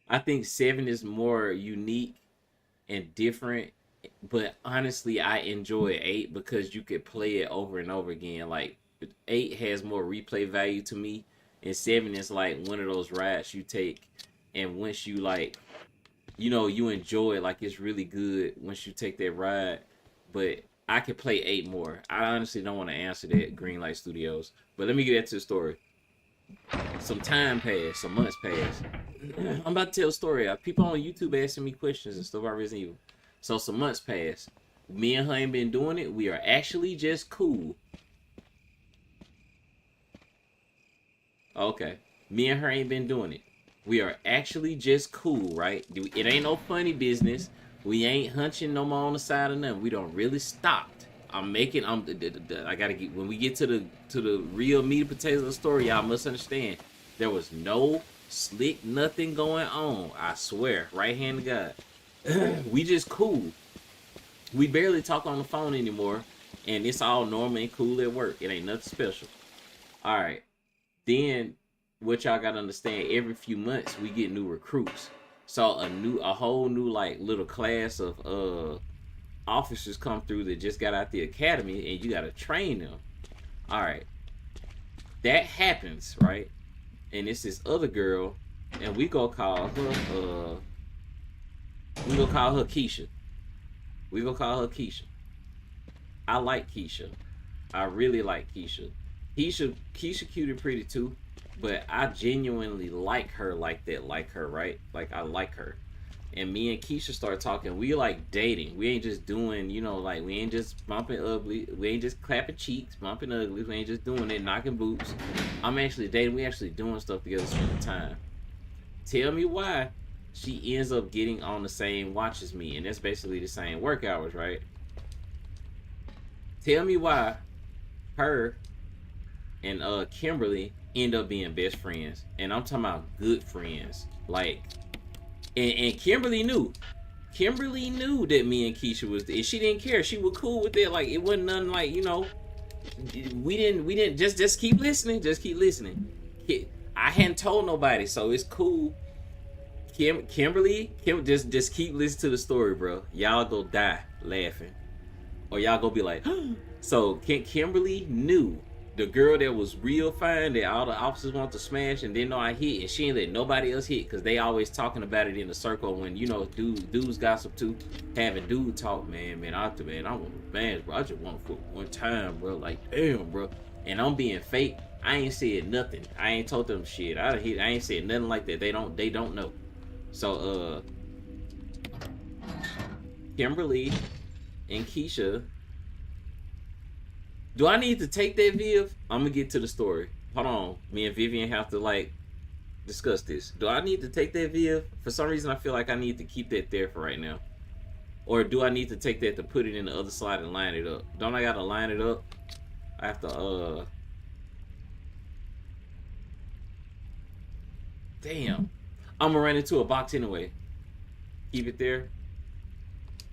I think 7 is more unique and different, but honestly, I enjoy 8 because you could play it over and over again. Like 8 has more replay value to me, and 7 is like one of those rides you take, and once you like, you enjoy it, like it's really good once you take that ride. But I could play 8 more. I honestly don't want to answer that, Greenlight Studios. But let me get into the story. Some time passed, some months passed. I'm about to tell a story. People on YouTube asking me questions and stuff about Resident Evil. So some months passed. Me and her ain't been doing it. We are actually just cool. Okay. Me and her ain't been doing it. We are actually just cool, right? It ain't no funny business. We ain't hunching no more on the side of nothing. We don't really stopped. I gotta get, when we get to the real meat and potatoes of the story, y'all must understand. There was no slick nothing going on. I swear, right hand to God. We just cool. We barely talk on the phone anymore, and it's all normal and cool at work. It ain't nothing special. All right. Then what y'all gotta understand, every few months we get new recruits. So a whole new like little class of officers come through that just got out the academy, and you gotta train them. All right. That happens, right? And it's this other girl, and we go call her Keisha. We gonna call her Keisha. I like Keisha. I really like Keisha. Keisha cute and pretty too, but I genuinely like her like that. Like her, right? Like I like her. And me and Keisha start talking. We like dating. We ain't just doing, like we ain't just bumping ugly. We ain't just clapping cheeks, bumping ugly. We ain't just doing it, knocking boots. I'm actually dating. We actually doing stuff together, spending time. Tell me why she ends up getting on the same watch as me, and that's basically the same work hours, right? Tell me why her and Kimberly end up being best friends, and I'm talking about good friends. Like, and Kimberly knew. Kimberly knew that me and Keisha was, and she didn't care. She was cool with it. Like it wasn't nothing. Like we didn't just keep listening. Just keep listening. I hadn't told nobody, so it's cool. Kimberly, just keep listening to the story, bro. Y'all go die laughing, or y'all go be like, so Kimberly knew the girl that was real fine that all the officers want to smash and didn't know I hit, and she ain't let nobody else hit because they always talking about it in the circle when dudes gossip too, having dude talk. Man, I want to smash, bro. I just want to one time, bro. Like damn, bro. And I'm being fake. I ain't said nothing. I ain't told them shit. I ain't said nothing like that. They don't know. So Kimberly and Keisha. Do I need to take that, Viv? I'm gonna get to the story. Hold on. Me and Vivian have to like discuss this. Do I need to take that, Viv? For some reason I feel like I need to keep that there for right now. Or do I need to take that to put it in the other slide and line it up? Don't I gotta line it up? I have to damn. I'm gonna run into a box anyway. Keep it there.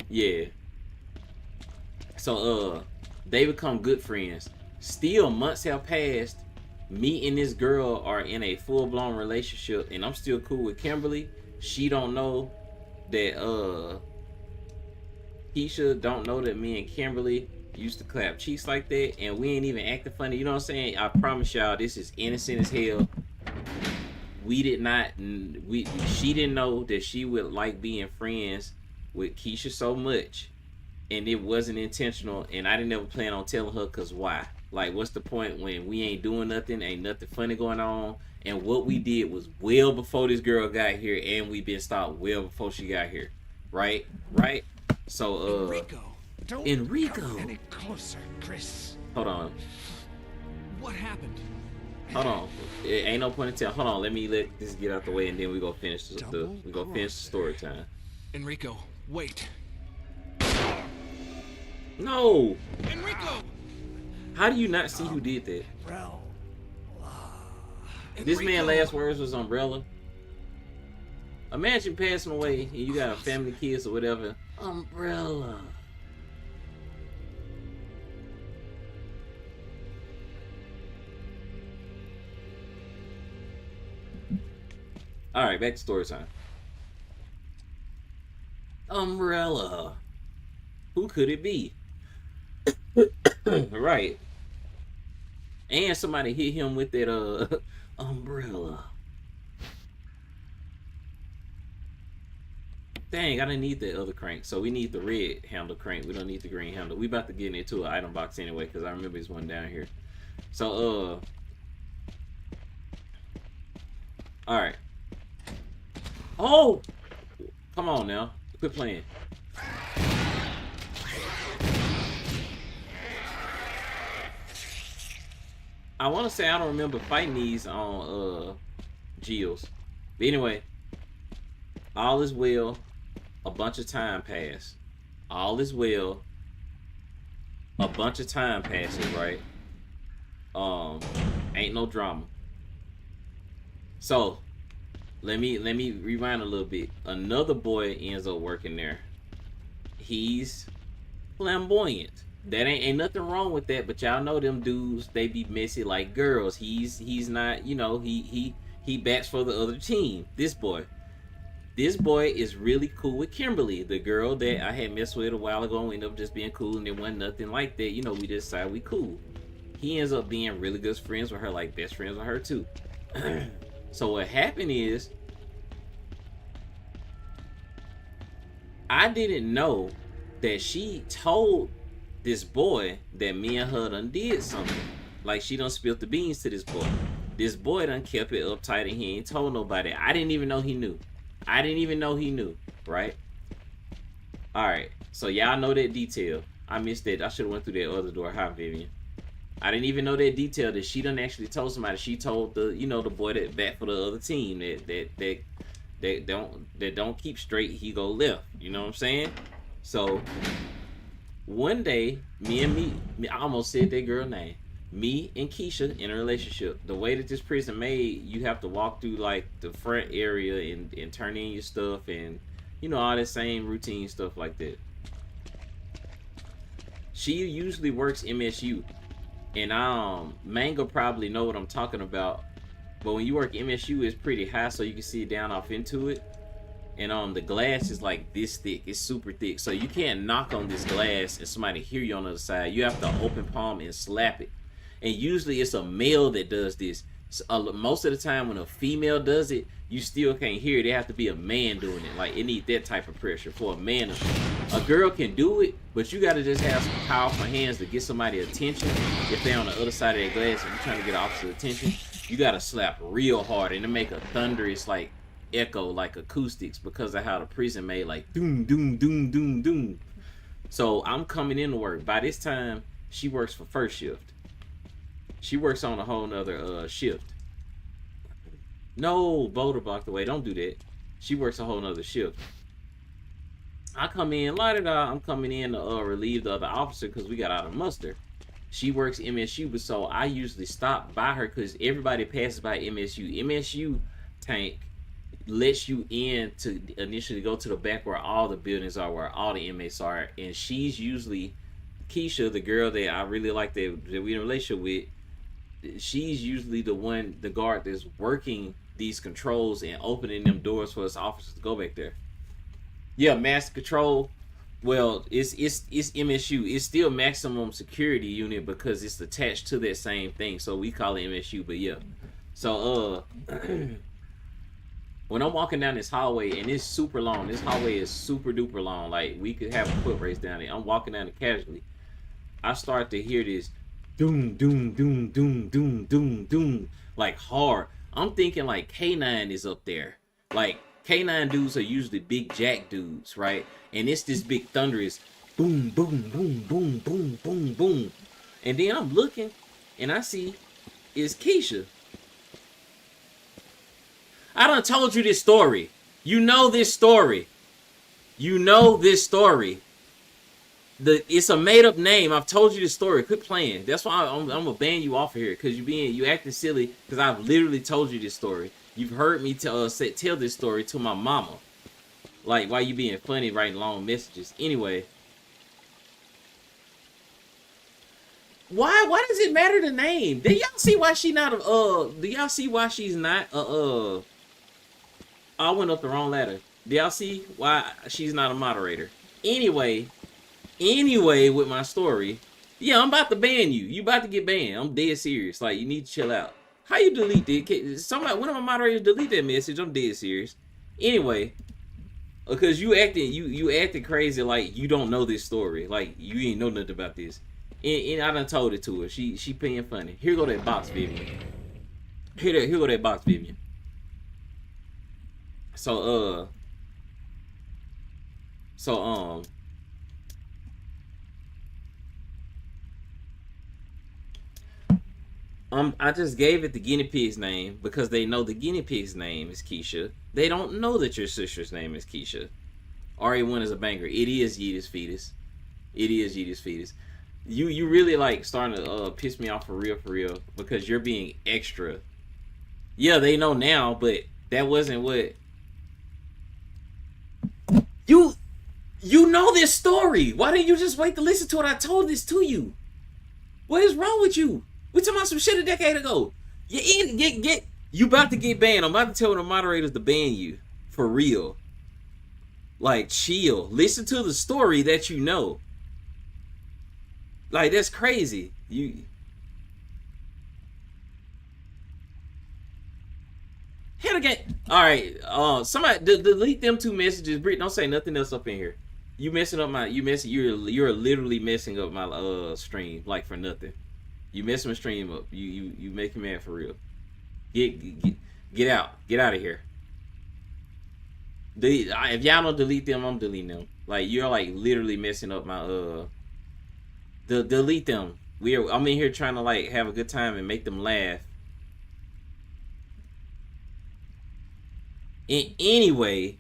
Yeah. So they become good friends. Still months have passed. Me and this girl are in a full-blown relationship, and I'm still cool with Kimberly. She don't know that Keisha don't know that me and Kimberly used to clap cheeks like that, and we ain't even acting funny. You know what I'm saying? I promise y'all this is innocent as hell. She didn't know that she would like being friends with Keisha so much, and it wasn't intentional, and I didn't ever plan on telling her, cause why? Like, what's the point when we ain't doing nothing, ain't nothing funny going on, and what we did was well before this girl got here, and we been stopped well before she got here, right? So Enrico, Come any closer, Chris. hold on. What happened? Hold on. It ain't no point in telling. Hold on. Let this get out the way, and then we go finish the story time. Enrico, wait. No. Enrico. How do you not see who did that? This man last words was umbrella. Imagine passing away and you got a family, kids or whatever. Umbrella. All right, back to story time. Umbrella. Who could it be? Right. And somebody hit him with that umbrella. Dang, I didn't need that other crank. So we need the red handle crank. We don't need the green handle. We about to get into an item box anyway, because I remember there's one down here. So alright. Oh! Come on now. Quit playing. I want to say I don't remember fighting these on Geos. But anyway, all is well. A bunch of time passed. All is well. A bunch of time passes, right? Ain't no drama. So let me rewind a little bit. Another boy ends up working there. He's flamboyant. That ain't nothing wrong with that, but y'all know them dudes, they be messy like girls. He's not, you know, he bats for the other team. This boy is really cool with Kimberly, the girl that I had messed with a while ago, and ended up just being cool, and it wasn't nothing like that. You know, we just decided we cool. He ends up being really good friends with her, like best friends with her too. So what happened is, I didn't know that she told this boy that me and her done did something. Like, she done spilled the beans to this boy. This boy done kept it uptight and he ain't told nobody. I didn't even know he knew. Right? Alright, so y'all know that detail. I missed that. I should have went through that other door. Hi, Vivian. I didn't even know that detail, that she done actually told somebody. She told the, you know, the boy that bat for the other team that don't keep straight, he go left. You know what I'm saying? So one day, I almost said that girl name. Me and Keisha in a relationship. The way that this prison made, you have to walk through like the front area and turn in your stuff, and you know, all that same routine stuff like that. She usually works MSU, and Mango probably know what I'm talking about. But when you work MSU, it's pretty high, so you can see down off into it. And the glass is like this thick. It's super thick, so you can't knock on this glass and somebody hear you on the other side. You have to open palm and slap it. And usually it's a male that does this. So, most of the time when a female does it, you still can't hear it. It have to be a man doing it. Like, it needs that type of pressure for a man. A girl can do it, but you got to just have some powerful hands to get somebody attention. If they're on the other side of that glass and you're trying to get opposite attention, you got to slap real hard and to make a thunderous like echo, like acoustics, because of how the prison made, like doom doom doom doom doom. So I'm coming into work. By this time, she works for first shift. She works on a whole nother shift. No, Boulder blocked away. Don't do that. She works a whole nother shift. I come in, I'm coming in to relieve the other officer because we got out of muster. She works MSU, but so I usually stop by her because everybody passes by MSU. MSU tank lets you in to initially go to the back where all the buildings are, where all the inmates are, and she's usually Keisha, the girl that I really like that we in a relationship with. She's usually the guard that's working these controls and opening them doors for us officers to go back there. Yeah, master control. Well, it's MSU. It's still maximum security unit because it's attached to that same thing. So we call it MSU. But yeah. So when I'm walking down this hallway, and it's super long. This hallway is super duper long. Like, we could have a foot race down it. I'm walking down it casually. I start to hear this doom doom doom doom doom doom doom, like hard. I'm thinking like K9 is up there. Like, K9 dudes are usually big jack dudes, right? And it's this big thunderous boom boom boom boom boom boom boom. And then I'm looking and I see it's Keisha. I done told you this story. You know this story. It's a made up name. I've told you the story. Quit playing. That's why I'm gonna ban you off of here, because you acting silly. Because I've literally told you this story. You've heard me tell this story to my mama. Like, why you being funny writing long messages? Anyway, why does it matter the name? Do y'all see why she's not I went up the wrong ladder. Do y'all see why she's not a moderator? Anyway, with my story, yeah, I'm about to ban you. You about to get banned. I'm dead serious. Like, you need to chill out. How you delete it? Somebody, one of my moderators delete that message. I'm dead serious. Anyway, because you acting crazy like you don't know this story. Like, you ain't know nothing about this. And I done told it to her. She being funny. Here go that box, Vivian. Here go that box, Vivian. I just gave it the guinea pig's name because they know the guinea pig's name is Keisha. They don't know that your sister's name is Keisha. RA1 is a banger. It is Yeetus Fetus. You really like starting to piss me off for real because you're being extra. Yeah, they know now, but that wasn't what you. You know this story. Why didn't you just wait to listen to it? I told this to you. What is wrong with you? We talking about some shit a decade ago. You about to get banned. I'm about to tell the moderators to ban you. For real. Like, chill. Listen to the story that you know. Like, that's crazy. You hit again. All right. Somebody delete them two messages. Britt, don't say nothing else up in here. You messing up my. You're literally messing up my stream like for nothing. You messing my stream up. You make me mad for real. Get out. Get out of here. If y'all don't delete them, I'm deleting them. Like, you're like literally messing up my delete them. I'm in here trying to like have a good time and make them laugh. Anyway,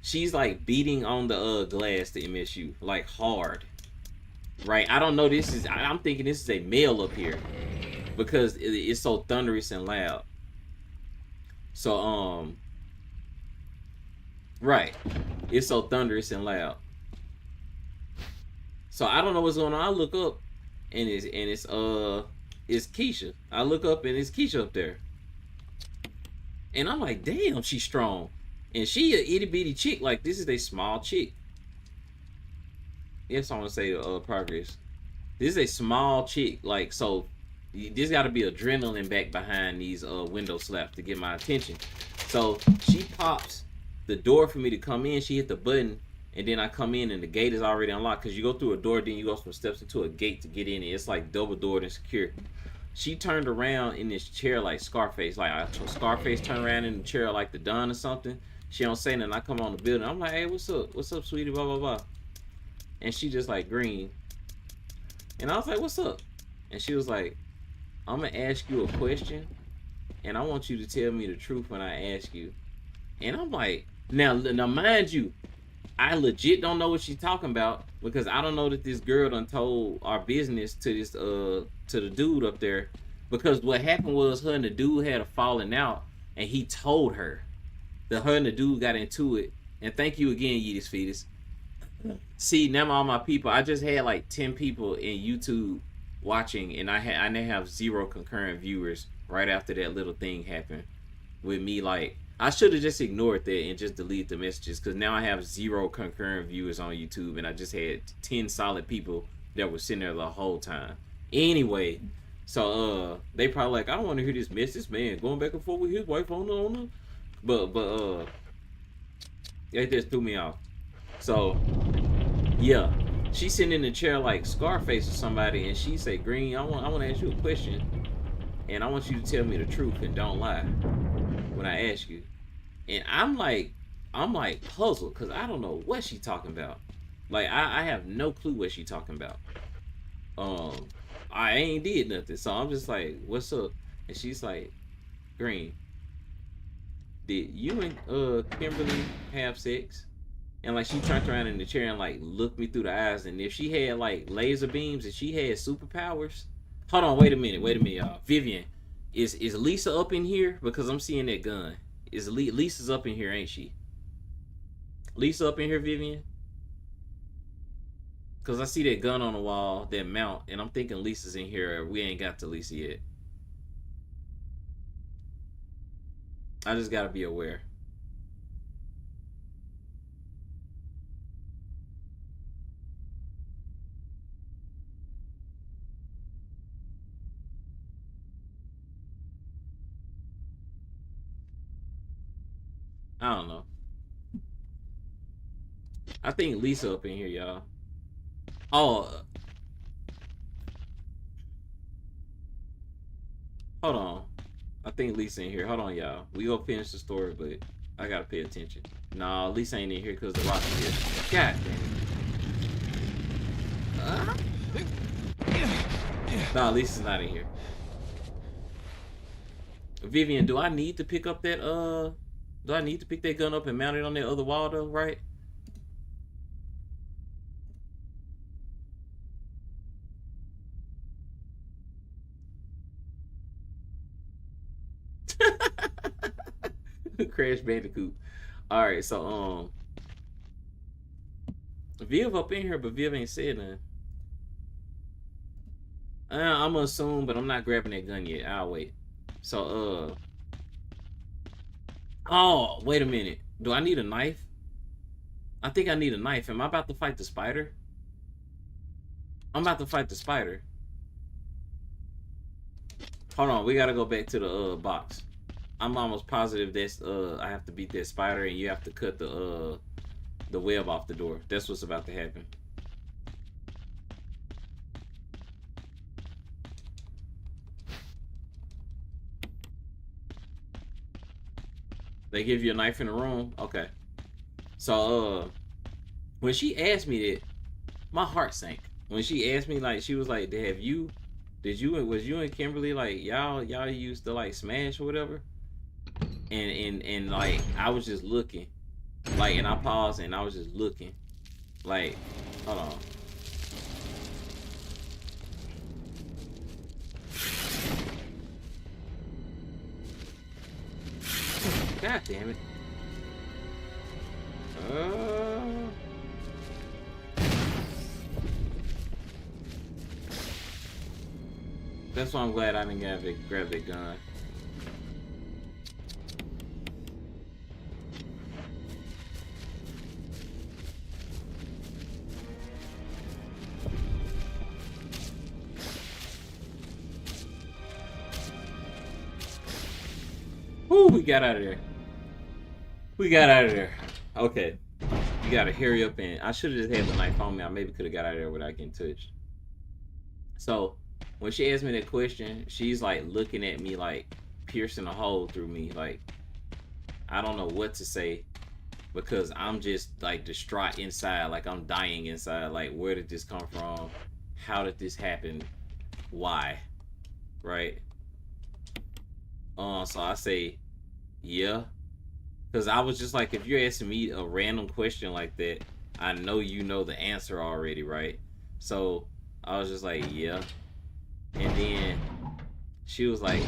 she's like beating on the glass to MSU like hard. Right? I don't know. I'm thinking this is a male up here because it's so thunderous and loud. So right, it's so thunderous and loud. So I don't know what's going on. I look up and it's Keisha. I look up and it's Keisha up there. And I'm like, damn, she's strong. And she a itty bitty chick. Like, this is a small chick. Yes, I want to say progress. This is a small chick. Like, so there's got to be adrenaline back behind these window slaps to get my attention. So she pops the door for me to come in. She hit the button, and then I come in, and the gate is already unlocked because you go through a door, then you go some steps into a gate to get in. And it's like double doored and secure. She turned around in this chair like Scarface. Like Scarface turned around in the chair like the Don or something. She don't say nothing. I come on the building. I'm like, hey, what's up? What's up, sweetie? Blah, blah, blah. And she just like green. And I was like, what's up? And she was like, I'm going to ask you a question. And I want you to tell me the truth when I ask you. And I'm like, now mind you, I legit don't know what she's talking about because I don't know that this girl done told our business to this to the dude up there, because what happened was her and the dude had a falling out and he told her. Her and the dude got into it. And thank you again, Yeetus Fetus. See, now all my people, I just had like 10 people in YouTube watching, and I now have 0 concurrent viewers right after that little thing happened with me. Like, I should have just ignored that and just deleted the messages, because now I have 0 concurrent viewers on YouTube, and I just had 10 solid people that were sitting there the whole time. Anyway, so they probably like, I don't want to hear this mess. This man going back and forth with his wife on the but it just threw me off. So yeah, she's sitting in the chair like Scarface or somebody, and she say, Green, I want to ask you a question, and I want you to tell me the truth and don't lie when I ask you. And I'm like puzzled because I don't know what she's talking about. Like, I have no clue what she's talking about. I ain't did nothing, so I'm just like, what's up? And she's like, Green, did you and Kimberly have sex? And like, she turned around in the chair and like looked me through the eyes. And if she had like laser beams and she had superpowers, hold on, wait a minute, y'all. Vivian, is Lisa up in here? Because I'm seeing that gun. Lisa's up in here, ain't she? Lisa up in here, Vivian? Because I see that gun on the wall, that mount, and I'm thinking Lisa's in here. We ain't got to Lisa yet. I just gotta be aware. I don't know. I think Lisa up in here, y'all. Oh, hold on. I think Lisa in here. Hold on, y'all. We gonna finish the story, but I gotta pay attention. Nah, Lisa ain't in here because the rock is here. God damn it. Nah, Lisa's not in here. Vivian, do I need to pick up that do I need to pick that gun up and mount it on that other wall though, right? Crash Bandicoot. Alright, so Viv up in here, but Viv ain't said nothing. I'm gonna assume, but I'm not grabbing that gun yet. I'll wait. So, oh, wait a minute. Do I need a knife? I think I need a knife. Am I about to fight the spider? I'm about to fight the spider. Hold on, we gotta go back to the box. I'm almost positive that's I have to beat that spider and you have to cut the web off the door. That's what's about to happen. They give you a knife in the room? Okay. So when she asked me that, my heart sank. When she asked me, like, she was like, was you and Kimberly, like, y'all used to like smash or whatever? And like I was just looking. Like, and I paused and I was just looking. Like, hold on. God damn it. That's why I'm glad I didn't grab that gun. Woo, we got out of there. We got out of there. Okay. You gotta hurry up and I should have just had the knife on me. I maybe could have got out of there without getting touched. So when she asked me that question, she's like looking at me like piercing a hole through me. Like, I don't know what to say because I'm just like distraught inside. Like, I'm dying inside. Like, where did this come from? How did this happen? Why? Right? So I say, yeah. Because I was just like, if you're asking me a random question like that, I know you know the answer already, right? So I was just like, yeah. And then she was like,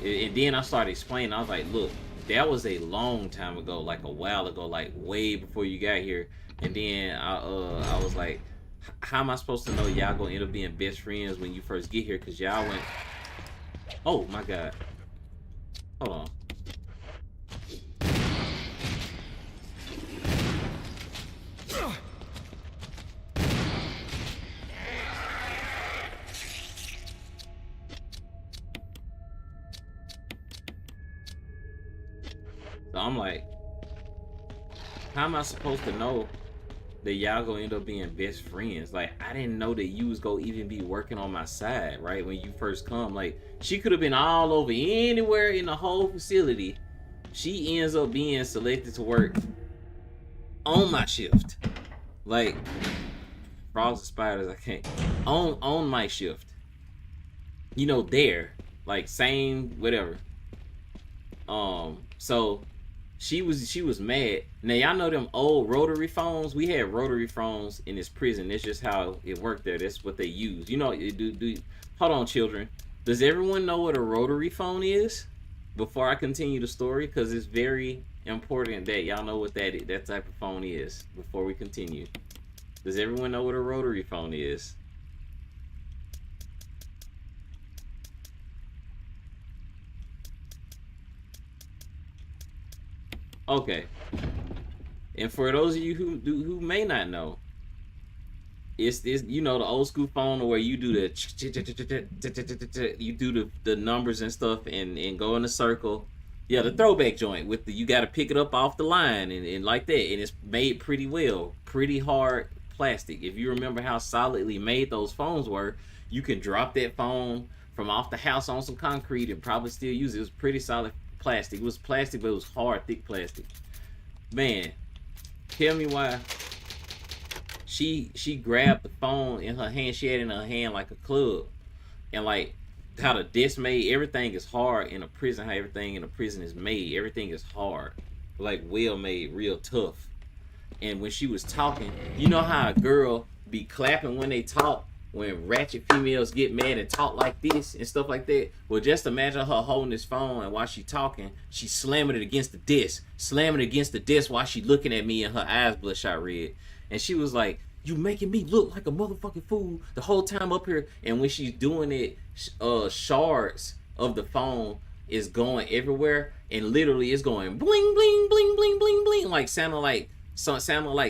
and then I started explaining. I was like, look, that was a long time ago, like a while ago, like way before you got here. And then I was like, how am I supposed to know y'all gonna end up being best friends when you first get here? Because y'all went, oh my God. Hold on. So I'm like, how am I supposed to know that y'all gonna end up being best friends? Like, I didn't know that you was gonna even be working on my side, right? When you first come, like, she could have been all over anywhere in the whole facility. She ends up being selected to work on my shift. Like, frogs and spiders, I can't. On my shift. You know, there. Like, same, whatever. So she was mad. Now y'all know them old rotary phones. We had rotary phones in this prison. That's just how it worked there. That's what they use. You know, hold on, children. Does everyone know what a rotary phone is? Before I continue the story, because it's very important that y'all know what that type of phone is before we continue. Does everyone know what a rotary phone is? Okay. And for those of you who may not know, it's you know, the old school phone where you do the numbers and stuff and go in a circle. Yeah, the throwback joint with you got to pick it up off the line and like that, and it's made pretty well, pretty hard plastic. If you remember how solidly made those phones were, you can drop that phone from off the house on some concrete and probably still use it. It was pretty solid plastic. It was plastic, but it was hard, thick plastic. Man, tell me why she grabbed the phone in her hand. She had it in her hand like a club, and like how the desk made, everything is hard in a prison. How everything in a prison is made, everything is hard, like well made, real tough. And when she was talking, you know how a girl be clapping when they talk, when ratchet females get mad and talk like this and stuff like that. Well, just imagine her holding this phone, and while she talking, she's slamming it against the desk while she looking at me, and her eyes bloodshot red. And she was like, you making me look like a motherfucking fool the whole time up here. And when she's doing it, shards of the phone is going everywhere, and literally it's going bling bling bling bling bling bling, like sounding like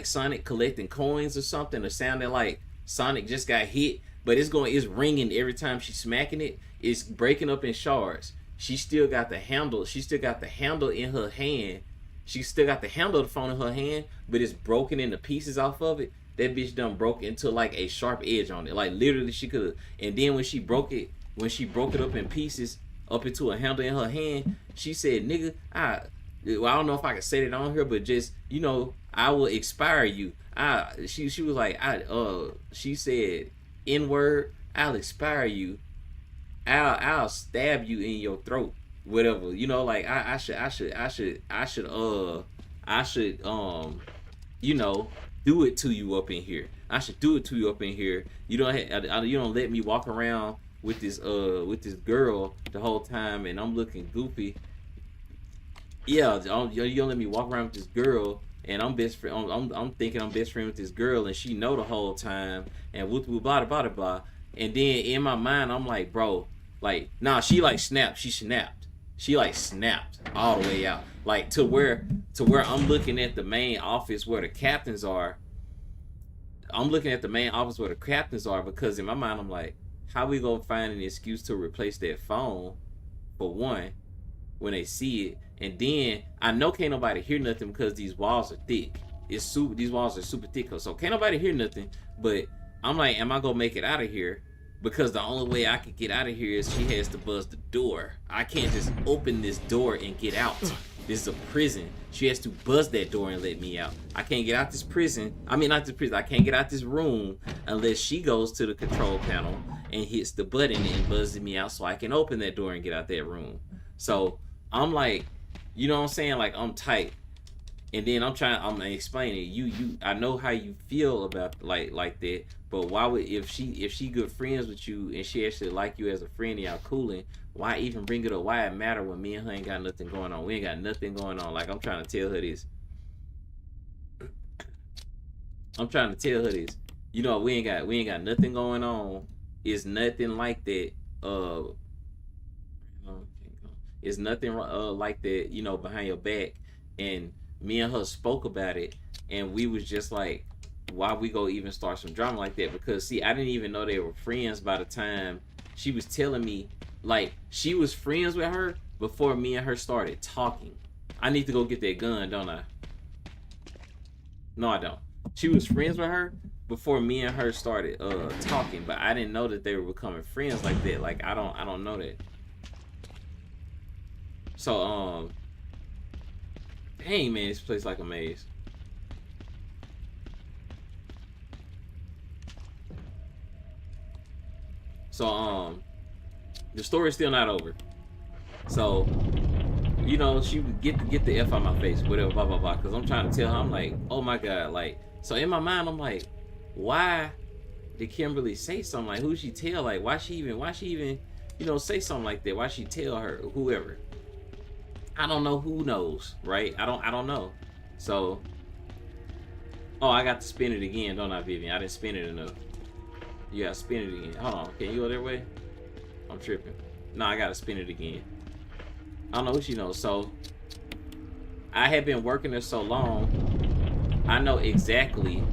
Sonic collecting coins or something, or sounding like Sonic just got hit. But it's ringing every time she's smacking it. It's breaking up in shards. She still got the handle. She still got the handle in her hand. She still got the handle of the phone in her hand, but it's broken into pieces off of it. That bitch done broke into like a sharp edge on it. Like literally she could. And then when she broke it up in pieces, up into a handle in her hand, she said, "Nigga, I don't know if I can say that on here, but just I will expire you." She was like, she said, "N-word, I'll expire you. I'll stab you in your throat." Whatever, like I should do it to you up in here. I should do it to you up in here. You don't let me walk around with this girl the whole time and I'm looking goofy. Yeah, you don't let me walk around with this girl and I'm best friend. I'm thinking I'm best friend with this girl and she know the whole time and whoop whoop blah blah blah. And then in my mind I'm like, bro, like nah, she like snapped. She snapped. She like snapped all the way out, like to where I'm looking at the main office where the captains are. I'm looking at the main office where the captains are because in my mind I'm like, how we gonna find an excuse to replace that phone, for one, when they see it, and then I know can't nobody hear nothing because these walls are thick. These walls are super thick, so can't nobody hear nothing. But I'm like, am I gonna make it out of here? Because the only way I could get out of here is she has to buzz the door. I can't just open this door and get out. This is a prison. She has to buzz that door and let me out. I can't get out this prison. I mean, not this prison. I can't get out this room unless she goes to the control panel and hits the button and buzzes me out so I can open that door and get out that room. So I'm like, you know what I'm saying? Like I'm tight. And then I'm explaining you I know how you feel about like that, but why would if she good friends with you and she actually like you as a friend and y'all cooling, why even bring it up? Why it matter when me and her ain't got nothing going on? We ain't got nothing going on. Like I'm trying to tell her this. We ain't got nothing going on. It's nothing like that. It's nothing like that, behind your back. And me and her spoke about it, and we was just like, why we go even start some drama like that? Because see, I didn't even know they were friends by the time she was telling me, like, she was friends with her before me and her started talking. I need to go get that gun, don't I? No, I don't. She was friends with her before me and her started talking, but I didn't know that they were becoming friends like that. Like I don't know that. So dang man, this place like a maze. So the story's still not over. So she would get the F out of my face, whatever, blah blah blah. Cause I'm trying to tell her, I'm like, oh my god, like. So in my mind, I'm like, why did Kimberly say something? Like, who she tell? Like, why she even say something like that? Why she tell her whoever? I don't know who knows, right? I don't know. So, I got to spin it again, don't I, Vivian? I didn't spin it enough. You gotta spin it again. Hold on, can you go that way? I'm tripping. No, I gotta spin it again. I don't know what she knows. So, I have been working there so long, I know exactly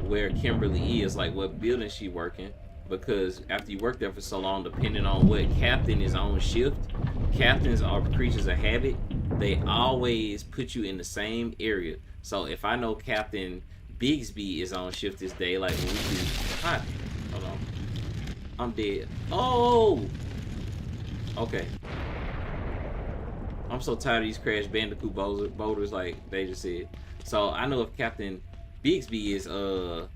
where Kimberly is, like what building she working. Because after you work there for so long, depending on what captain is on shift, captains are creatures of habit. They always put you in the same area. So if I know Captain Bigsby is on shift this day, like when we do hot, hold on, I'm dead. Oh, okay. I'm so tired of these Crash Bandicoot boulders, like they just said. So I know if Captain Bigsby is on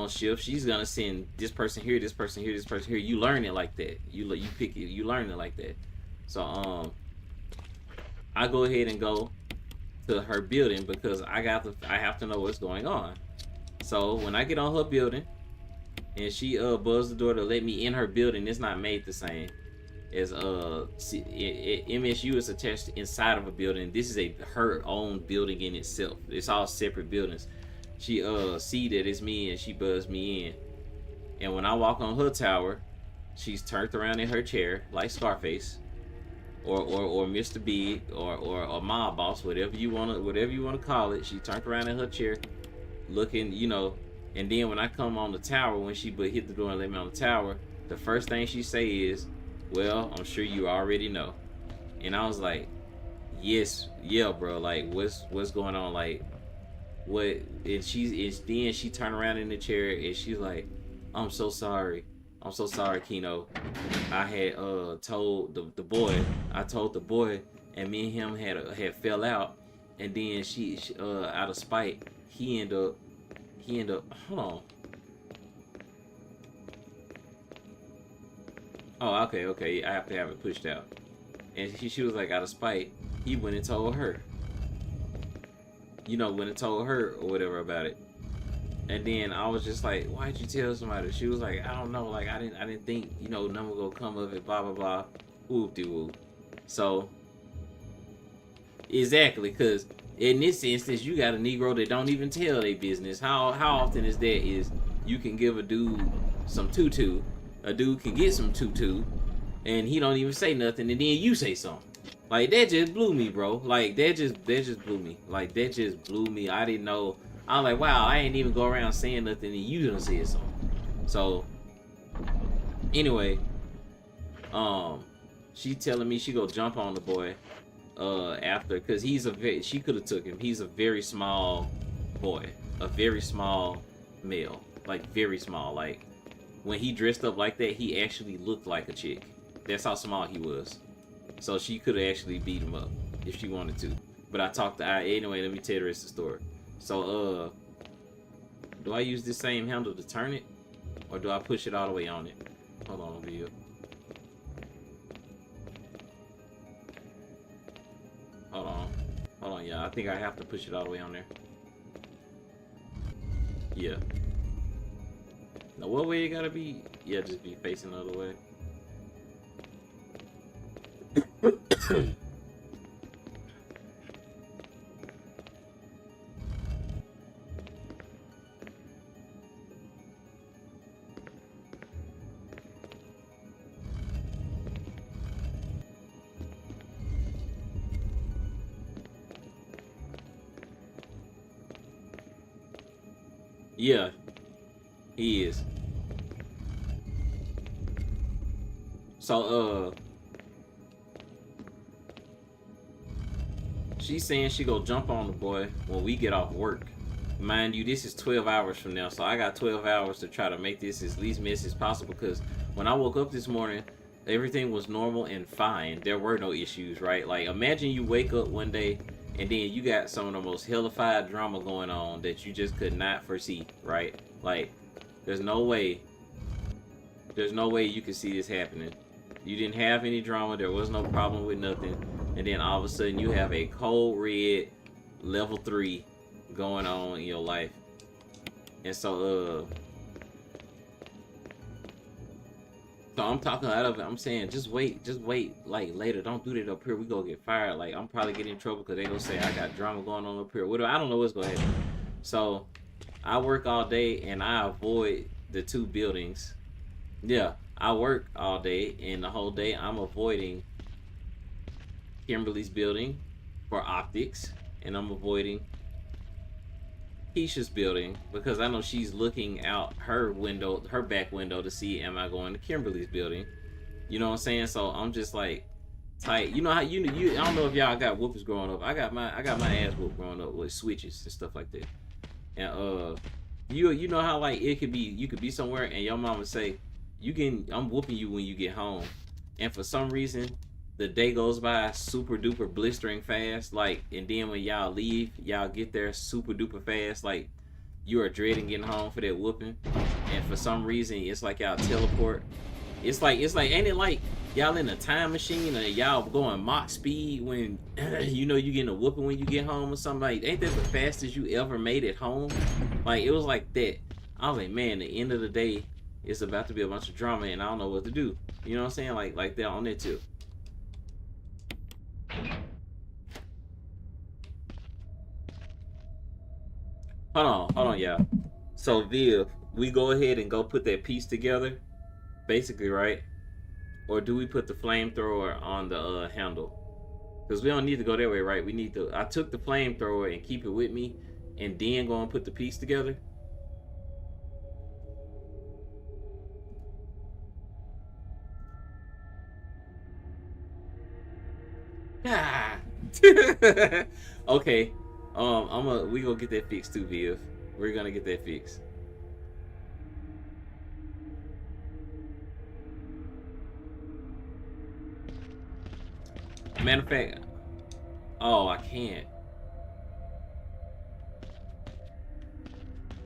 shift, she's gonna send this person here, this person here, this person here. You learn it like that. You pick it. You learn it like that. So I go ahead and go to her building because I have to know what's going on. So when I get on her building and she buzzed the door to let me in her building, it's not made the same as MSU is attached inside of a building. This is her own building in itself. It's all separate buildings. she see that it's me and she buzzed me in. And when I walk on her tower, she's turned around in her chair like Scarface, or Mr. Big, or Mob Boss, whatever you wanna call it. She turned around in her chair, looking, you know. And then when I come on the tower, when she hit the door and let me on the tower, the first thing she say is, "Well, I'm sure you already know." And I was like, "Yes, yeah, bro. Like, what's going on? Like, what?" And then she turned around in the chair and she's like, "I'm so sorry. I'm so sorry, Kino. I had told the boy. I told the boy, and me and him had fell out, and then she out of spite, he ended up. Hold on. Oh, okay. I have to have it pushed out." And she was like, out of spite, he went and told her. Went and told her or whatever about it. And then I was just like, "Why'd you tell somebody?" She was like, "I don't know. Like, I didn't think, nothing would come of it. Blah blah blah. Whoop-de-whoop." So exactly, because in this instance, you got a Negro that don't even tell their business. How often is that? Is you can give a dude some tutu, a dude can get some tutu, and he don't even say nothing, and then you say something. Like, that just blew me, bro. Like, that just blew me. Like, that just blew me. I didn't know. I'm like, wow, I ain't even go around saying nothing, and you done said something. So anyway, she telling me she go jump on the boy after, because she could have took him. He's a very small boy, a very small male, like very small. Like, when he dressed up like that, he actually looked like a chick. That's how small he was. So she could have actually beat him up if she wanted to. But anyway, let me tell you the rest of the story. So do I use this same handle to turn it, or do I push it all the way on it? Hold on, video. Hold on, yeah. I think I have to push it all the way on there. Yeah. Now, what way it gotta be? Yeah, just be facing the other way. Yeah, he is. So, she's saying she go jump on the boy when we get off work. Mind you, this is 12 hours from now, so I got 12 hours to try to make this as least messy as possible, because when I woke up this morning, everything was normal and fine. There were no issues, right? Like, imagine you wake up one day and then you got some of the most hellified drama going on that you just could not foresee, right? Like, there's no way you could see this happening. You didn't have any drama, there was no problem with nothing, and then all of a sudden you have a cold red level 3 going on in your life. And so I'm talking out of it. I'm saying, just wait, like, later, don't do that up here, we gonna get fired. Like, I'm probably getting in trouble because they gonna say I got drama going on up here. Whatever, I don't know what's gonna happen. So I work all day and I avoid the 2 buildings. Yeah, I work all day, and the whole day I'm avoiding Kimberly's building for optics, and I'm avoiding Keisha's building because I know she's looking out her window, her back window, to see, am I going to Kimberly's building? You know what I'm saying? So I'm just like tight. You know how you I don't know if y'all got whoopers growing up. I got my ass whooped growing up with switches and stuff like that. And you know how, like, it could be, you could be somewhere and your mama say, I'm whooping you when you get home, and for some reason the day goes by super duper blistering fast, like, and then when y'all leave, y'all get there super duper fast, like you are dreading getting home for that whooping, and for some reason it's like y'all teleport. It's like ain't it like y'all in a time machine and y'all going Mach speed when you know you getting a whooping when you get home or something? Like, ain't that the fastest you ever made it home? Like, it was like that. I was like, man, the end of the day, it's about to be a bunch of drama and I don't know what to do. You know what I'm saying? Like that on that too. hold on, y'all. So Viv, we go ahead and go put that piece together, basically, right? Or do we put the flamethrower on the handle? Because we don't need to go that way, right? We need to. I took the flamethrower and keep it with me, and then go and put the piece together. Ah. Okay. We gonna get that fixed too, Viv. We're gonna get that fixed. Matter of fact, oh, I can't.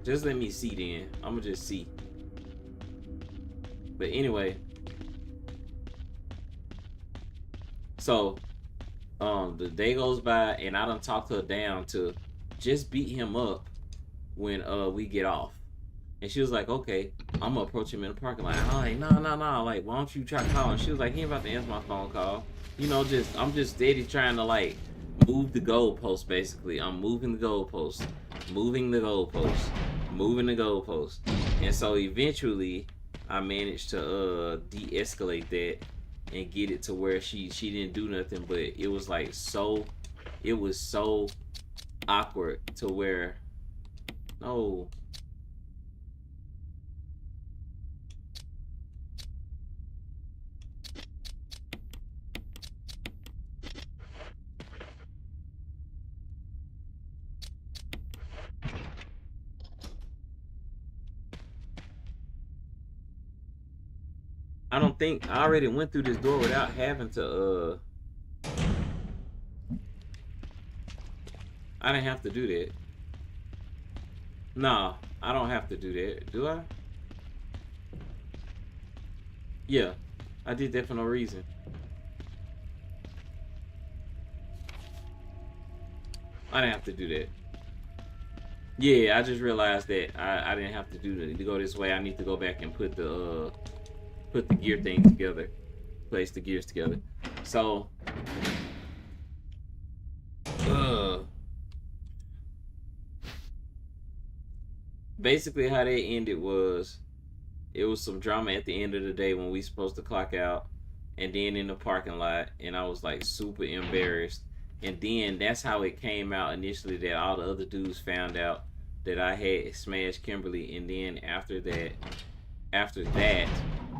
Just let me see then. I'm gonna just see. But anyway, so the day goes by and I done talked her down to just beat him up when we get off. And she was like, okay, I'm gonna approach him in the parking lot. I'm like, no. Like, why don't you try calling? She was like, he ain't about to answer my phone call. You know, I'm just steady trying to like move the goalpost. Basically, I'm moving the goalpost, moving the goalpost, moving the goalpost. And so eventually, I managed to de-escalate that and get it to where she didn't do nothing. But it was like it was so awkward to where no. I don't think I already went through this door without having to I didn't have to do that. No, I don't have to do that. Do I? Yeah. I did that for no reason. I didn't have to do that. Yeah, I just realized that I didn't have to do that. To go this way, I need to go back and put the gear thing together. Place the gears together. So basically how they ended was it was some drama at the end of the day when we supposed to clock out, and then in the parking lot, and I was like super embarrassed. And then that's how it came out initially that all the other dudes found out that I had smashed Kimberly. And then after that,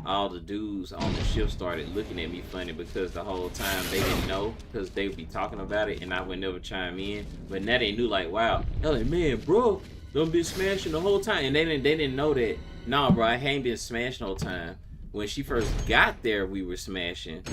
all the dudes on the shift started looking at me funny because the whole time they didn't know because they would be talking about it and I would never chime in. But now they knew, like, wow, they're like, man, bro, done been smashing the whole time. And they didn't know that. Nah, bro, I ain't been smashing the whole time. When she first got there, we were smashing,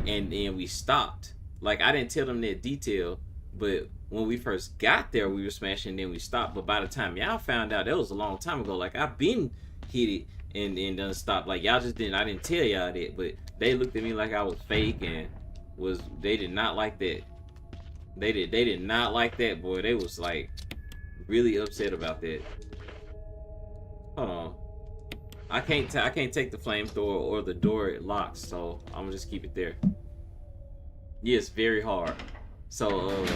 and then we stopped. Like, I didn't tell them that detail, but when we first got there, we were smashing, then we stopped. But by the time y'all found out, that was a long time ago. Like, I've been hit it and done stopped. Like, y'all just didn't. I didn't tell y'all that, but they looked at me like I was fake and they did not like that. They did not like that, boy. They was like really upset about that. Hold on. I can't take the flamethrower or the door it locks, so I'm gonna just keep it there. Yeah, it's very hard. So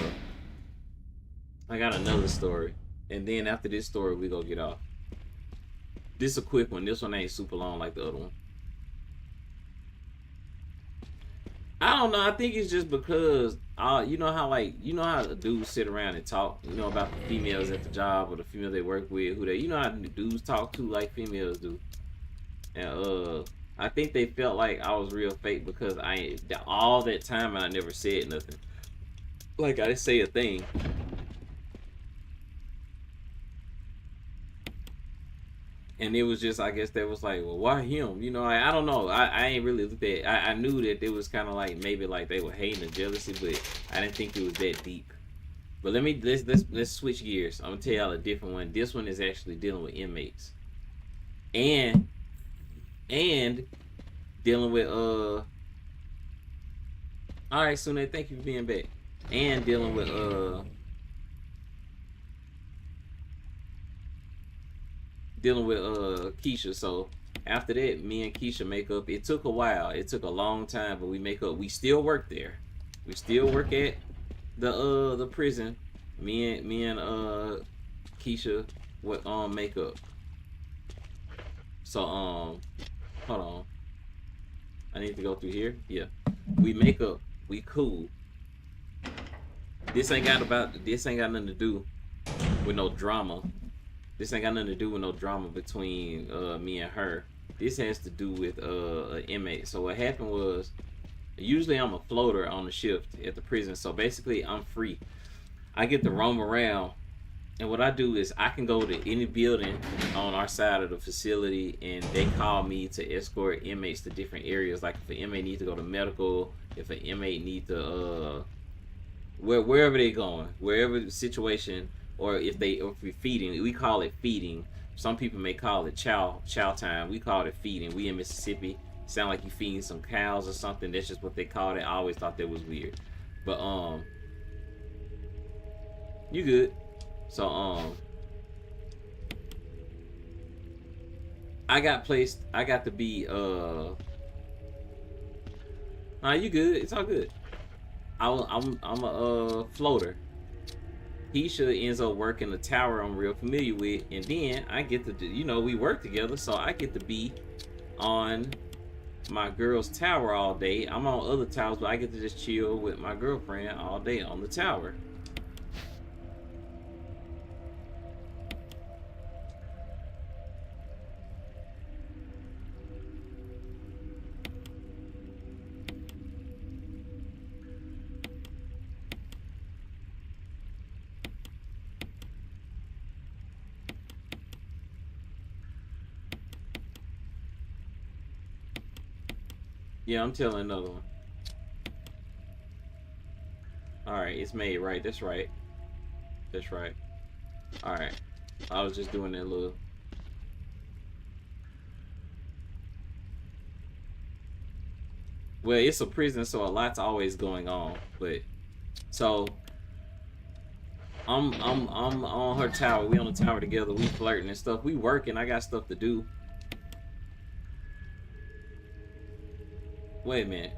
I got another story, and then after this story we go get off. This is a quick one. This one ain't super long like the other one. I don't know. I think it's just because you know how the dudes sit around and talk, about the females at the job or the female they work with, how the dudes talk to like females do. And I think they felt like I was real fake because all that time I never said nothing. Like, I didn't say a thing. And it was just, I guess that was like, well, why him? I don't know. I ain't really looked at. I knew that it was kind of like maybe like they were hating or jealousy, but I didn't think it was that deep. But let's switch gears. I'm gonna tell y'all a different one. This one is actually dealing with inmates, and dealing with all right, Sune, thank you for being back. And dealing with Keisha. So after that, me and Keisha make up. It took a while. It took a long time, but we make up. We still work there. We still work at the prison. Me and Keisha with makeup. So hold on. I need to go through here. Yeah. We make up. We cool. This ain't got nothing to do with no drama. This ain't got nothing to do with no drama between me and her. This has to do with an inmate. So what happened was, usually I'm a floater on the shift at the prison. So basically I'm free. I get to roam around. And what I do is I can go to any building on our side of the facility, and they call me to escort inmates to different areas. Like if an inmate needs to go to medical, if an inmate needs to wherever they going, wherever the situation, or if we're feeding, we call it feeding. Some people may call it chow time. We call it feeding. We in Mississippi. Sound like you feeding some cows or something. That's just what they called it. I always thought that was weird. But you good. So I got to be nah, you good. It's all good. I'm a floater. Keisha ends up working the tower I'm real familiar with, and then I get to, we work together, so I get to be on my girl's tower all day. I'm on other towers, but I get to just chill with my girlfriend all day on the tower. Yeah, I'm telling another one. Alright, it's made, right? That's right. That's right. Alright. I was just doing that little... Well, it's a prison, so a lot's always going on. But, so... I'm on her tower. We on the tower together. We flirting and stuff. We working. I got stuff to do. Wait a minute.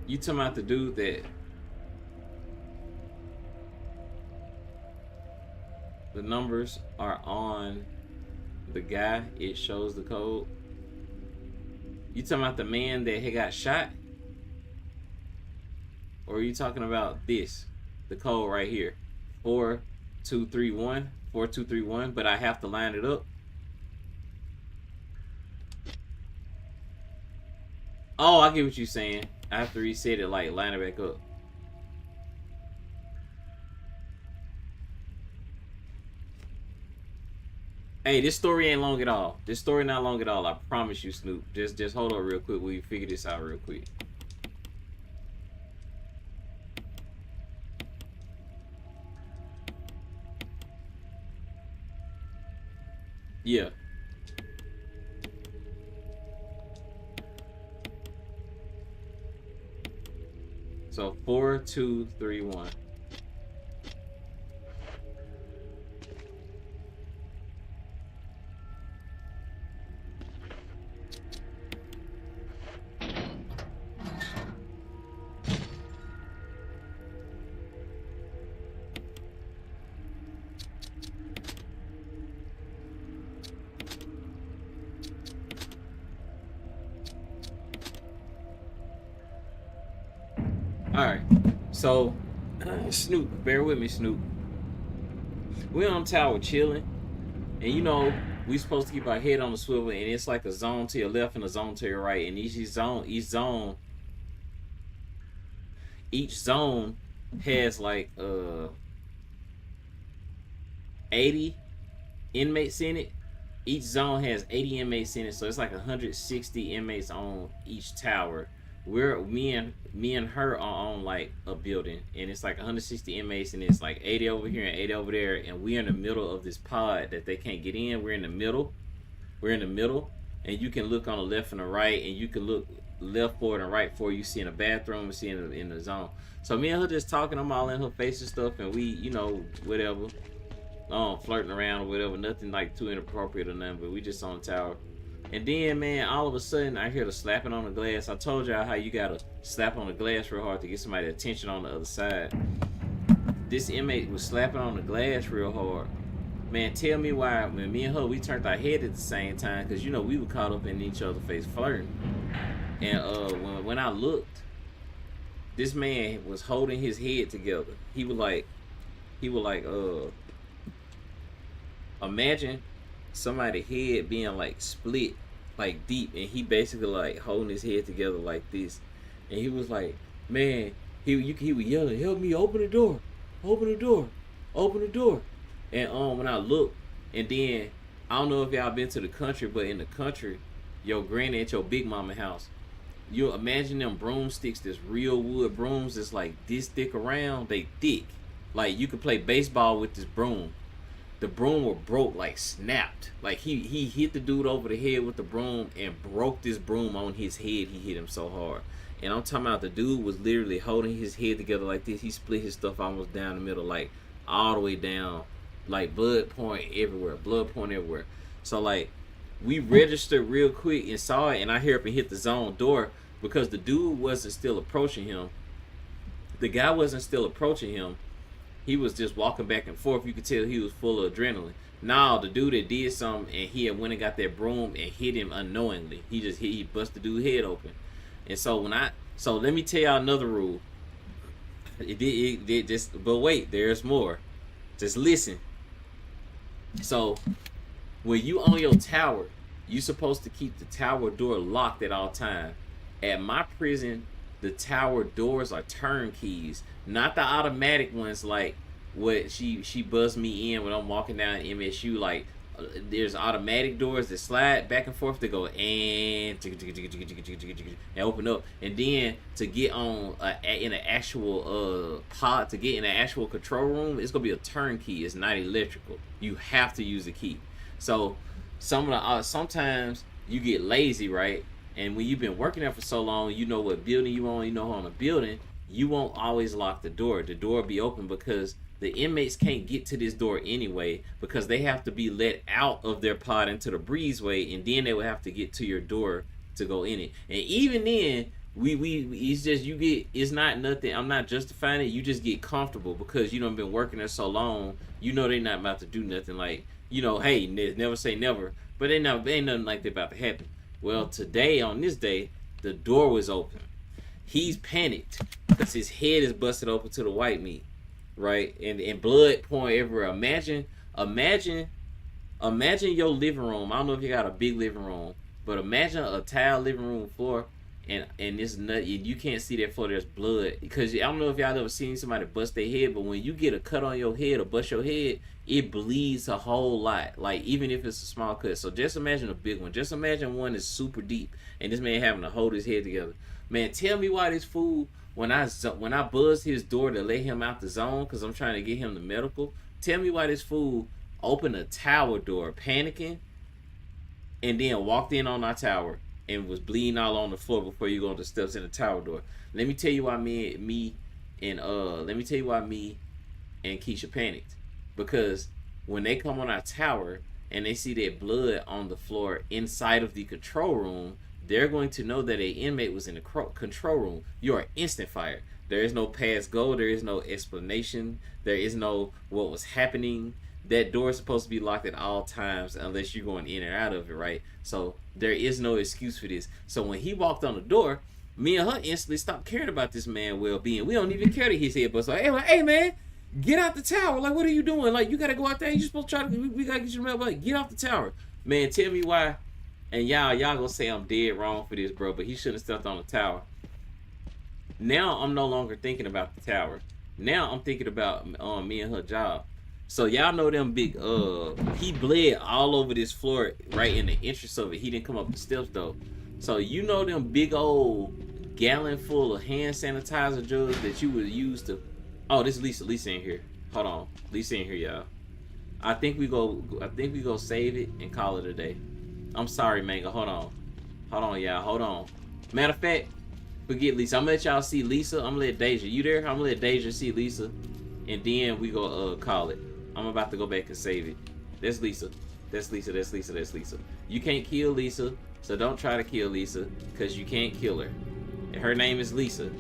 You talking about the dude that the numbers are on the guy, it shows the code? You talking about the man that had got shot? Or are you talking about this? The code right here. 4231. 4231, but I have to line it up. Oh, I get what you're saying. I have to reset it, like line it back up. Hey, this story ain't long at all. This story not long at all. I promise you, Snoop. Just hold on real quick. We'll figure this out real quick. Yeah. So 4231. Alright, so Snoop, bear with me, Snoop. We on tower chilling, and we supposed to keep our head on the swivel, and it's like a zone to your left and a zone to your right, and each zone has like 80 inmates in it. Each zone has 80 inmates in it, so it's like 160 inmates on each tower. Me and her are on like a building, and it's like 160 inmates, and it's like 80 over here and 80 over there, and we're in the middle of this pod that they can't get in. We're in the middle, we're in the middle, and you can look on the left and the right, and you can look left forward and right forward. You see in the bathroom and see in the zone. So me and her just talking. I'm all in her face and stuff, and we, whatever, flirting around or whatever. Nothing like too inappropriate or nothing, but we just on the tower. And then, man, all of a sudden, I hear the slapping on the glass. I told y'all how you gotta slap on the glass real hard to get somebody's attention on the other side. This inmate was slapping on the glass real hard. Man, tell me why when me and her, we turned our head at the same time, because, we were caught up in each other's face flirting. And when I looked, this man was holding his head together. He was like, imagine somebody's head being like split, like deep, and he basically like holding his head together like this. And he was like, man, he was yelling, help me, open the door, open the door, open the door. And when I looked, and then I don't know if y'all been to the country, but in the country, your granny at your big mama house, you imagine them broomsticks, this real wood brooms that's like this thick around, they thick. Like you could play baseball with this broom. The broom was broke, like snapped. Like he hit the dude over the head with the broom and broke this broom on his head. He hit him so hard. And I'm talking about the dude was literally holding his head together like this. He split his stuff almost down the middle, like all the way down, like blood pouring everywhere. So like we registered real quick and saw it, and I hear up and hit the zone door because the dude wasn't still approaching him. The guy wasn't still approaching him. He was just walking back and forth. You could tell he was full of adrenaline. Now the dude that did something, and he had went and got that broom and hit him unknowingly. He bust the dude's head open. And so let me tell y'all another rule. But wait, there's more. Just listen. So when you on your tower, you supposed to keep the tower door locked at all times. At my prison, the tower doors are turnkeys, not the automatic ones like what she buzzed me in when I'm walking down MSU. Like there's automatic doors that slide back and forth to go and open up, and then to get on in an actual pod, to get in an actual control room, it's gonna be a turnkey. It's not electrical. You have to use a key. So sometimes you get lazy, right? And when you've been working there for so long, you know what building you on, on a building, you won't always lock the door. The door will be open because the inmates can't get to this door anyway, because they have to be let out of their pod into the breezeway, and then they will have to get to your door to go in it. And even then, it's just it's not nothing. I'm not justifying it. You just get comfortable because you done been working there so long. You know they're not about to do nothing like, hey, never say never. But ain't nothing like that about to happen. Well, today, on this day, the door was open. He's panicked because his head is busted open to the white meat, right? And blood pouring everywhere. Imagine your living room. I don't know if you got a big living room, but imagine a tile living room floor, and this nut, you can't see that floor. There's blood, because I don't know if y'all ever seen somebody bust their head, but when you get a cut on your head or bust your head, it bleeds a whole lot, like even if it's a small cut. So just imagine a big one. Just imagine one that's super deep, and this man having to hold his head together. Man, tell me why this fool, when I buzzed his door to let him out the zone, because I'm trying to get him to medical, tell me why this fool opened a tower door panicking and then walked in on our tower and was bleeding all on the floor before you go on the steps in the tower door. Let me tell you why me and Keisha panicked. Because when they come on our tower and they see that blood on the floor inside of the control room, they're going to know that an inmate was in the control room. You are instant fired. There is no past go. There is no explanation. There is no what was happening. That door is supposed to be locked at all times unless you're going in and out of it, right? So there is no excuse for this. So when he walked on the door, me and her instantly stopped caring about this man's well-being. We don't even care that his head, but so hey man, get out the tower. Like, what are you doing? Like, you gotta go out there. You supposed to try to. We gotta get your mail. Like, get off the tower, man. Tell me why. And y'all gonna say I'm dead wrong for this, bro. But he shouldn't have stepped on the tower. Now I'm no longer thinking about the tower. Now I'm thinking about me and her job. So y'all know them big. He bled all over this floor, right in the entrance of it. He didn't come up the steps though. So you know them big old gallon full of hand sanitizer jugs that you would use to. Oh, this is Lisa in here. Hold on, Lisa in here, y'all. I think we go save it and call it a day. I'm sorry, Manga. Hold on. Hold on, y'all. Hold on. Matter of fact, forget Lisa. I'm gonna let y'all see Lisa. I'm gonna let Deja. You there? I'm gonna let Deja see Lisa. And then we go call it. I'm about to go back and save it. That's Lisa. That's Lisa. That's Lisa. That's Lisa. You can't kill Lisa, so don't try to kill Lisa, because you can't kill her. And her name is Lisa.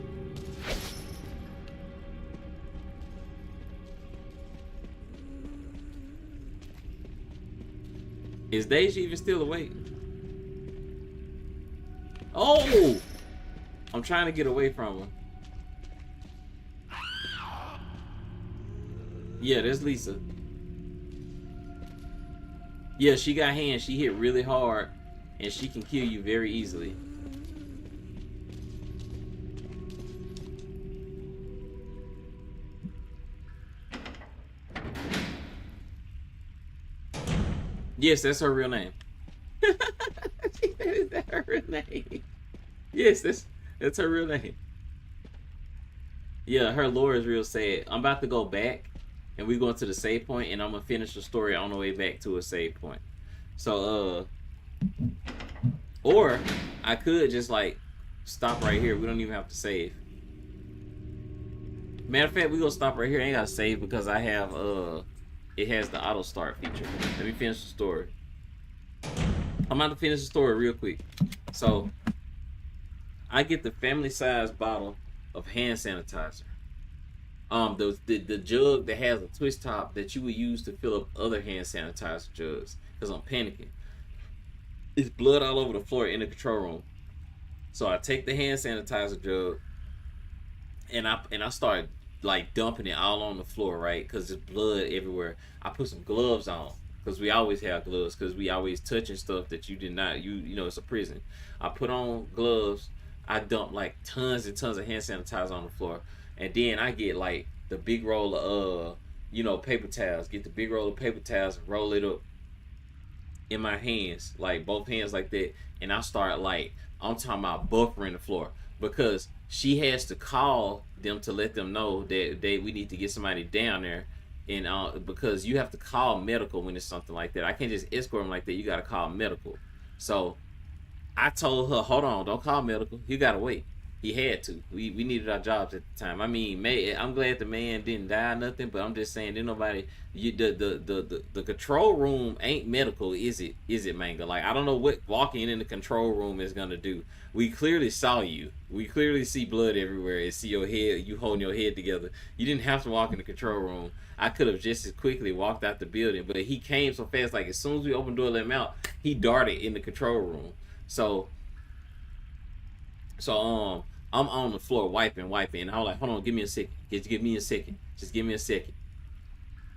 Is Deja even still awake? Oh! I'm trying to get away from her. Yeah, that's Lisa. Yeah, she got hands. She hit really hard, and she can kill you very easily. Yes, that's her real name. Is that her real name? Yes, that's her real name. Yeah, her lore is real sad. I'm about to go back, and we going to the save point, and I'm gonna finish the story on the way back to a save point. So, or I could just like stop right here. We don't even have to save. Matter of fact, we gonna stop right here. I ain't gotta save because I have it has the auto start feature. Let me finish the story. I'm about to finish the story real quick. So I get the family size bottle of hand sanitizer. The jug that has a twist top that you would use to fill up other hand sanitizer jugs. Cause I'm panicking. It's blood all over the floor in the control room. So I take the hand sanitizer jug and I start like dumping it all on the floor, right? Cause there's blood everywhere. I put some gloves on. Cause we always have gloves. Cause we always touching stuff that you did not. You know it's a prison. I put on gloves. I dump like tons and tons of hand sanitizer on the floor, and then I get like the big roll of paper towels. Get the big roll of paper towels and roll it up in my hands, like both hands like that, and I start like I'm talking about buffering the floor because she has to call them to let them know that we need to get somebody down there, and because you have to call medical when it's something like that. I can't just escort them like that. You got to call medical. So I told her, hold on, don't call medical. You gotta wait. He had to. We needed our jobs at the time. I mean, I'm glad the man didn't die or nothing, but I'm just saying, didn't nobody. The control room ain't medical, is it? Is it, Manga? Like I don't know what walking in the control room is gonna do. We clearly saw you. We clearly see blood everywhere and see your head. You holding your head together. You didn't have to walk in the control room. I could have just as quickly walked out the building, but he came so fast. Like as soon as we opened the door, let him out. He darted in the control room. So I'm on the floor wiping, and I'm like, hold on, give me a second. Just give me a second. Just give me a second.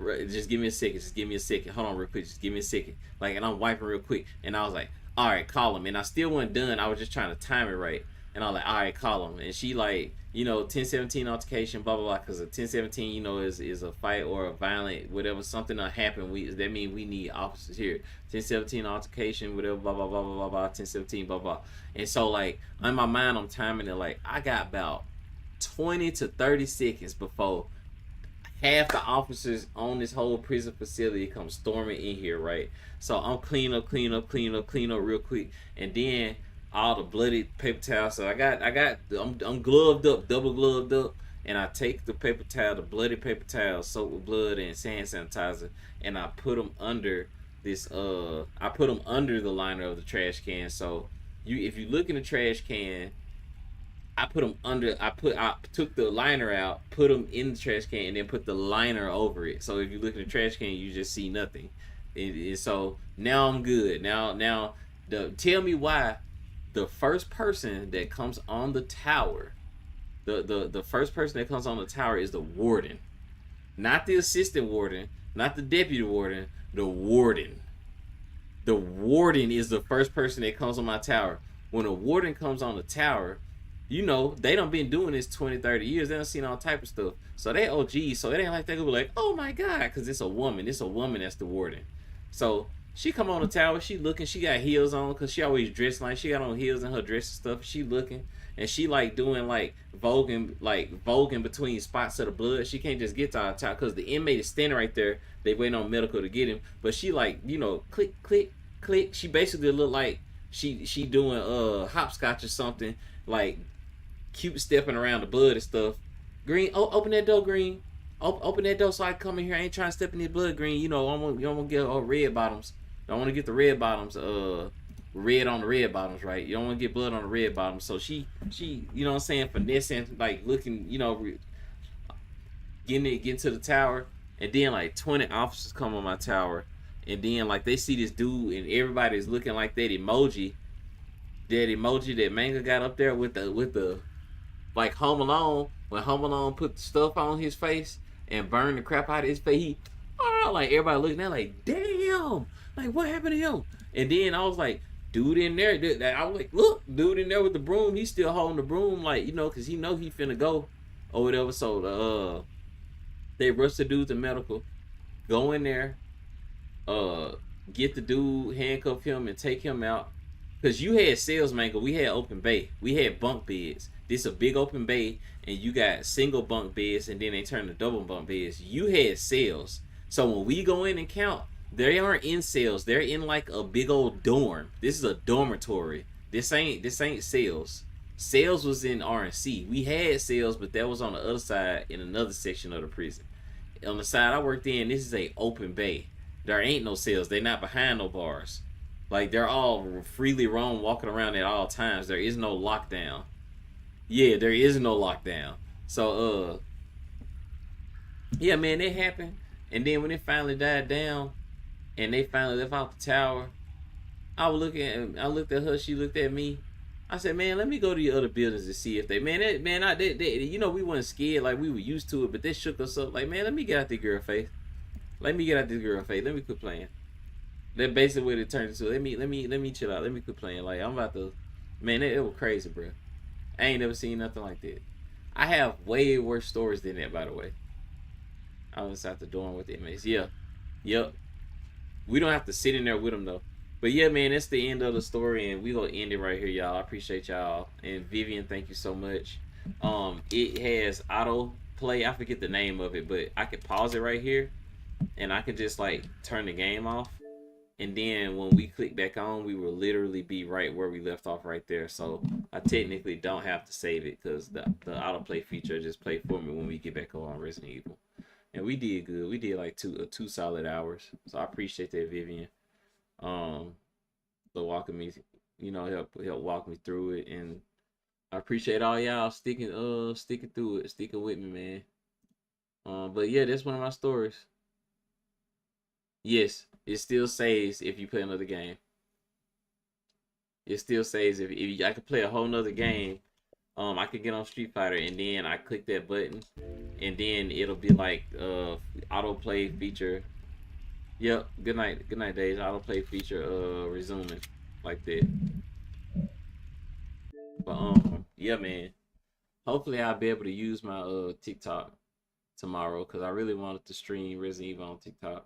Just give me a second. Just give me a second. Hold on real quick. Just give me a second. Like, and I'm wiping real quick. And I was like, all right, call him. And I still wasn't done. I was just trying to time it right. And I was like, all right, call him. And she like, 1017 altercation, blah, blah, blah. Because a 1017, is a fight or a violent, whatever, something that happened. That means we need officers here. 1017 altercation, whatever, blah, blah, blah, blah, blah, blah, 1017, blah, blah. And so, like, in my mind, I'm timing it like, I got about 20 to 30 seconds before half the officers on this whole prison facility come storming in here, right? So I'm clean up real quick. And then all the bloody paper towels. So I'm gloved up, double gloved up, and I take the paper towel, the bloody paper towel soaked with blood and hand sanitizer, and I put them under this. I put them under the liner of the trash can. So if you look in the trash can, I put them under. I took the liner out, put them in the trash can, and then put the liner over it. So if you look in the trash can, you just see nothing. So now I'm good. Now, tell me why. The first person that comes on the tower, the first person that comes on the tower is the warden. Not the assistant warden, not the deputy warden, the warden. The warden is the first person that comes on my tower. When a warden comes on the tower, they done been doing this 20, 30 years. They done seen all type of stuff. So they OGs, so it ain't like they could be like, oh my God, because it's a woman. It's a woman that's the warden. So she come on the tower, she looking, she got heels on, because she always dressed like, she got on heels in her dress and stuff. She looking, and she like doing like voguing between spots of the blood. She can't just get to our tower, because the inmate is standing right there. They waiting on medical to get him. But she like, click, click, click. She basically look like she doing hopscotch or something, like cute stepping around the bud and stuff. Green, open that door, Green. Open that door so I can come in here. I ain't trying to step in this blood, Green. You know, you don't want to get red bottoms. Don't want to get the red bottoms. Red on the red bottoms, right? You don't want to get blood on the red bottoms. So she, you know what I'm saying, finessing, like looking, you know, getting to the tower, and then like 20 officers come on my tower, and then like they see this dude, and everybody's looking like that emoji that Manga got up there with the like Home Alone, when Home Alone put the stuff on his face and burned the crap out of his face. Like everybody looking at like, damn, like what happened to him? And then I was like, dude in there, I was like, look, dude in there with the broom, he's still holding the broom, like, you know, cause he know he finna go or whatever. So they rush the dude to medical, go in there, get the dude, handcuff him, and take him out. Cause you had cells, Mango. We had open bay. We had bunk beds. This a big open bay, and you got single bunk beds, and then they turn to double bunk beds. You had cells. So when we go in and count, they aren't in cells. They're in like a big old dorm. This is a dormitory. This ain't cells. Cells was in RNC. We had cells, but that was on the other side in another section of the prison. On the side I worked in, this is a open bay. There ain't no cells. They're not behind no bars. Like they're all freely roam, walking around at all times. There is no lockdown. Yeah, there is no lockdown. So yeah, man, it happened. And then when it finally died down, and they finally left out the tower, I looked at her. She looked at me. I said, man, let me go to the other buildings and see if they, you know, we wasn't scared, like we were used to it, but they shook us up. Like, man, let me get out this girl face. Let me quit playing. That basically what it turned into. Let me chill out. Let me quit playing. Like I'm about to, man, it was crazy, bro. I ain't never seen nothing like that. I have way worse stories than that, by the way. I was inside the dorm with the inmates. Yeah, yep. We don't have to sit in there with them though. But yeah, man, that's the end of the story, and we gonna end it right here, y'all. I appreciate y'all. And Vivian, thank you so much. It has auto play. I forget the name of it, but I can pause it right here, and I can just like turn the game off. And then when we click back on, we will literally be right where we left off right there. So I technically don't have to save it because the autoplay feature just played for me when we get back on Resident Evil. And we did good. We did like two solid hours. So I appreciate that, Vivian. For walking me, you know, help walk me through it. And I appreciate all y'all sticking through it, sticking with me, man. But yeah, that's one of my stories. Yes, it still saves if you play another game. It still saves if I could play a whole nother game. I could get on Street Fighter and then I click that button, and then it'll be like autoplay feature. Yep. Good night, Days. Autoplay feature resuming like that. But yeah, man. Hopefully I'll be able to use my TikTok tomorrow because I really wanted to stream Resident Evil on TikTok.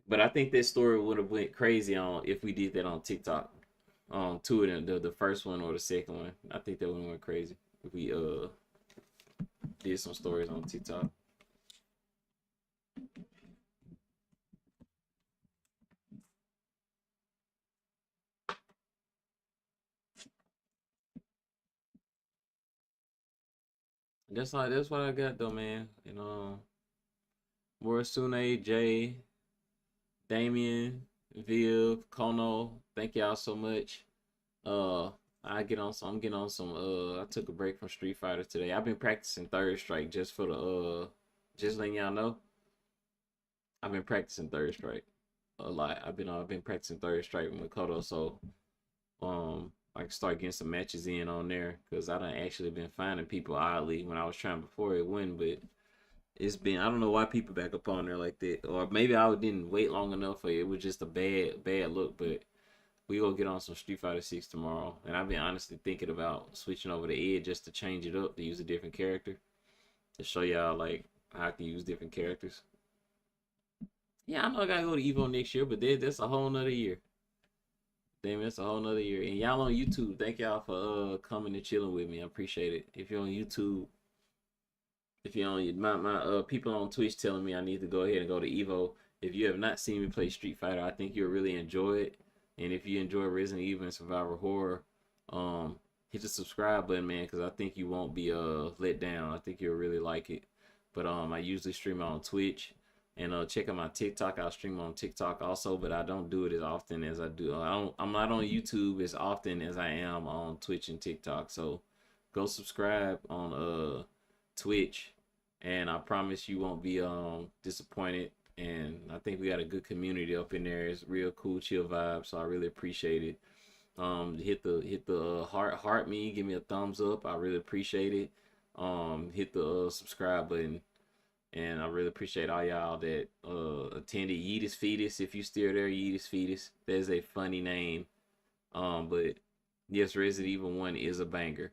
But I think that story would have went crazy on if we did that on TikTok. Two of them, the first one or the second one. I think that would have went crazy if we did some stories on TikTok. That's what I got though, man. You know, Morasune, Jay, Damien, Viv, Kono, thank y'all so much. I'm getting on some I took a break from Street Fighter today. I've been practicing Third Strike just for the just letting y'all know. I've been practicing Third Strike a lot. I've been practicing Third Strike with Makoto, so I can start getting some matches in on there because I done actually been finding people oddly when I was trying before it went, but it's been, I don't know why people back up on there like that, or maybe I didn't wait long enough, or it was just a bad look. But we gonna get on some Street Fighter 6 tomorrow, and I've been honestly thinking about switching over to Ed just to change it up, to use a different character, to show y'all like how I can use different characters. Yeah, I know I gotta go to Evo next year, but that's a whole nother year. Damn, that's a whole nother year. And y'all on YouTube, thank y'all for coming and chilling with me. I appreciate it. If you're on YouTube, If you only my people on Twitch telling me I need to go ahead and go to Evo. If you have not seen me play Street Fighter, I think you'll really enjoy it. And if you enjoy Resident Evil and Survivor Horror, hit the subscribe button, man, because I think you won't be let down. I think you'll really like it. But I usually stream on Twitch, and check out my TikTok. I'll stream on TikTok also, but I don't do it as often as I do. I'm not on YouTube as often as I am on Twitch and TikTok. So go subscribe on Twitch, and I promise you won't be disappointed. And I think we got a good community up in there. It's real cool, chill vibe. So I really appreciate it. Hit the heart me, give me a thumbs up. I really appreciate it. Hit the subscribe button, and I really appreciate all y'all that attended Yeetus Fetus. If you still there, Yeetus Fetus. That's a funny name. But yes, Resident Evil 1 is a banger.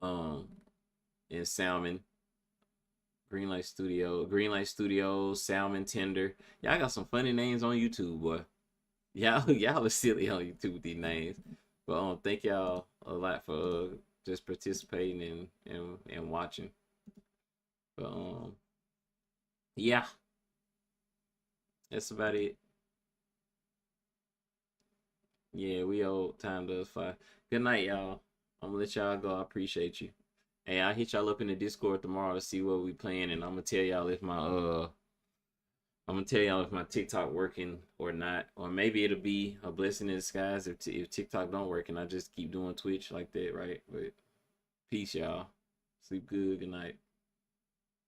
And Salmon, Greenlight Studios, Salmon Tender. Y'all got some funny names on YouTube, boy. Y'all are silly on YouTube with these names. But thank y'all a lot for just participating and watching. But yeah, that's about it. Yeah, we old, time does fly. Good night, y'all. I'm gonna let y'all go. I appreciate you. Hey, I'll hit y'all up in the Discord tomorrow to see what we playing, and I'm gonna tell y'all if my TikTok working or not, or maybe it'll be a blessing in disguise if TikTok don't work and I just keep doing Twitch like that, right? But peace, y'all. Sleep good. Good night.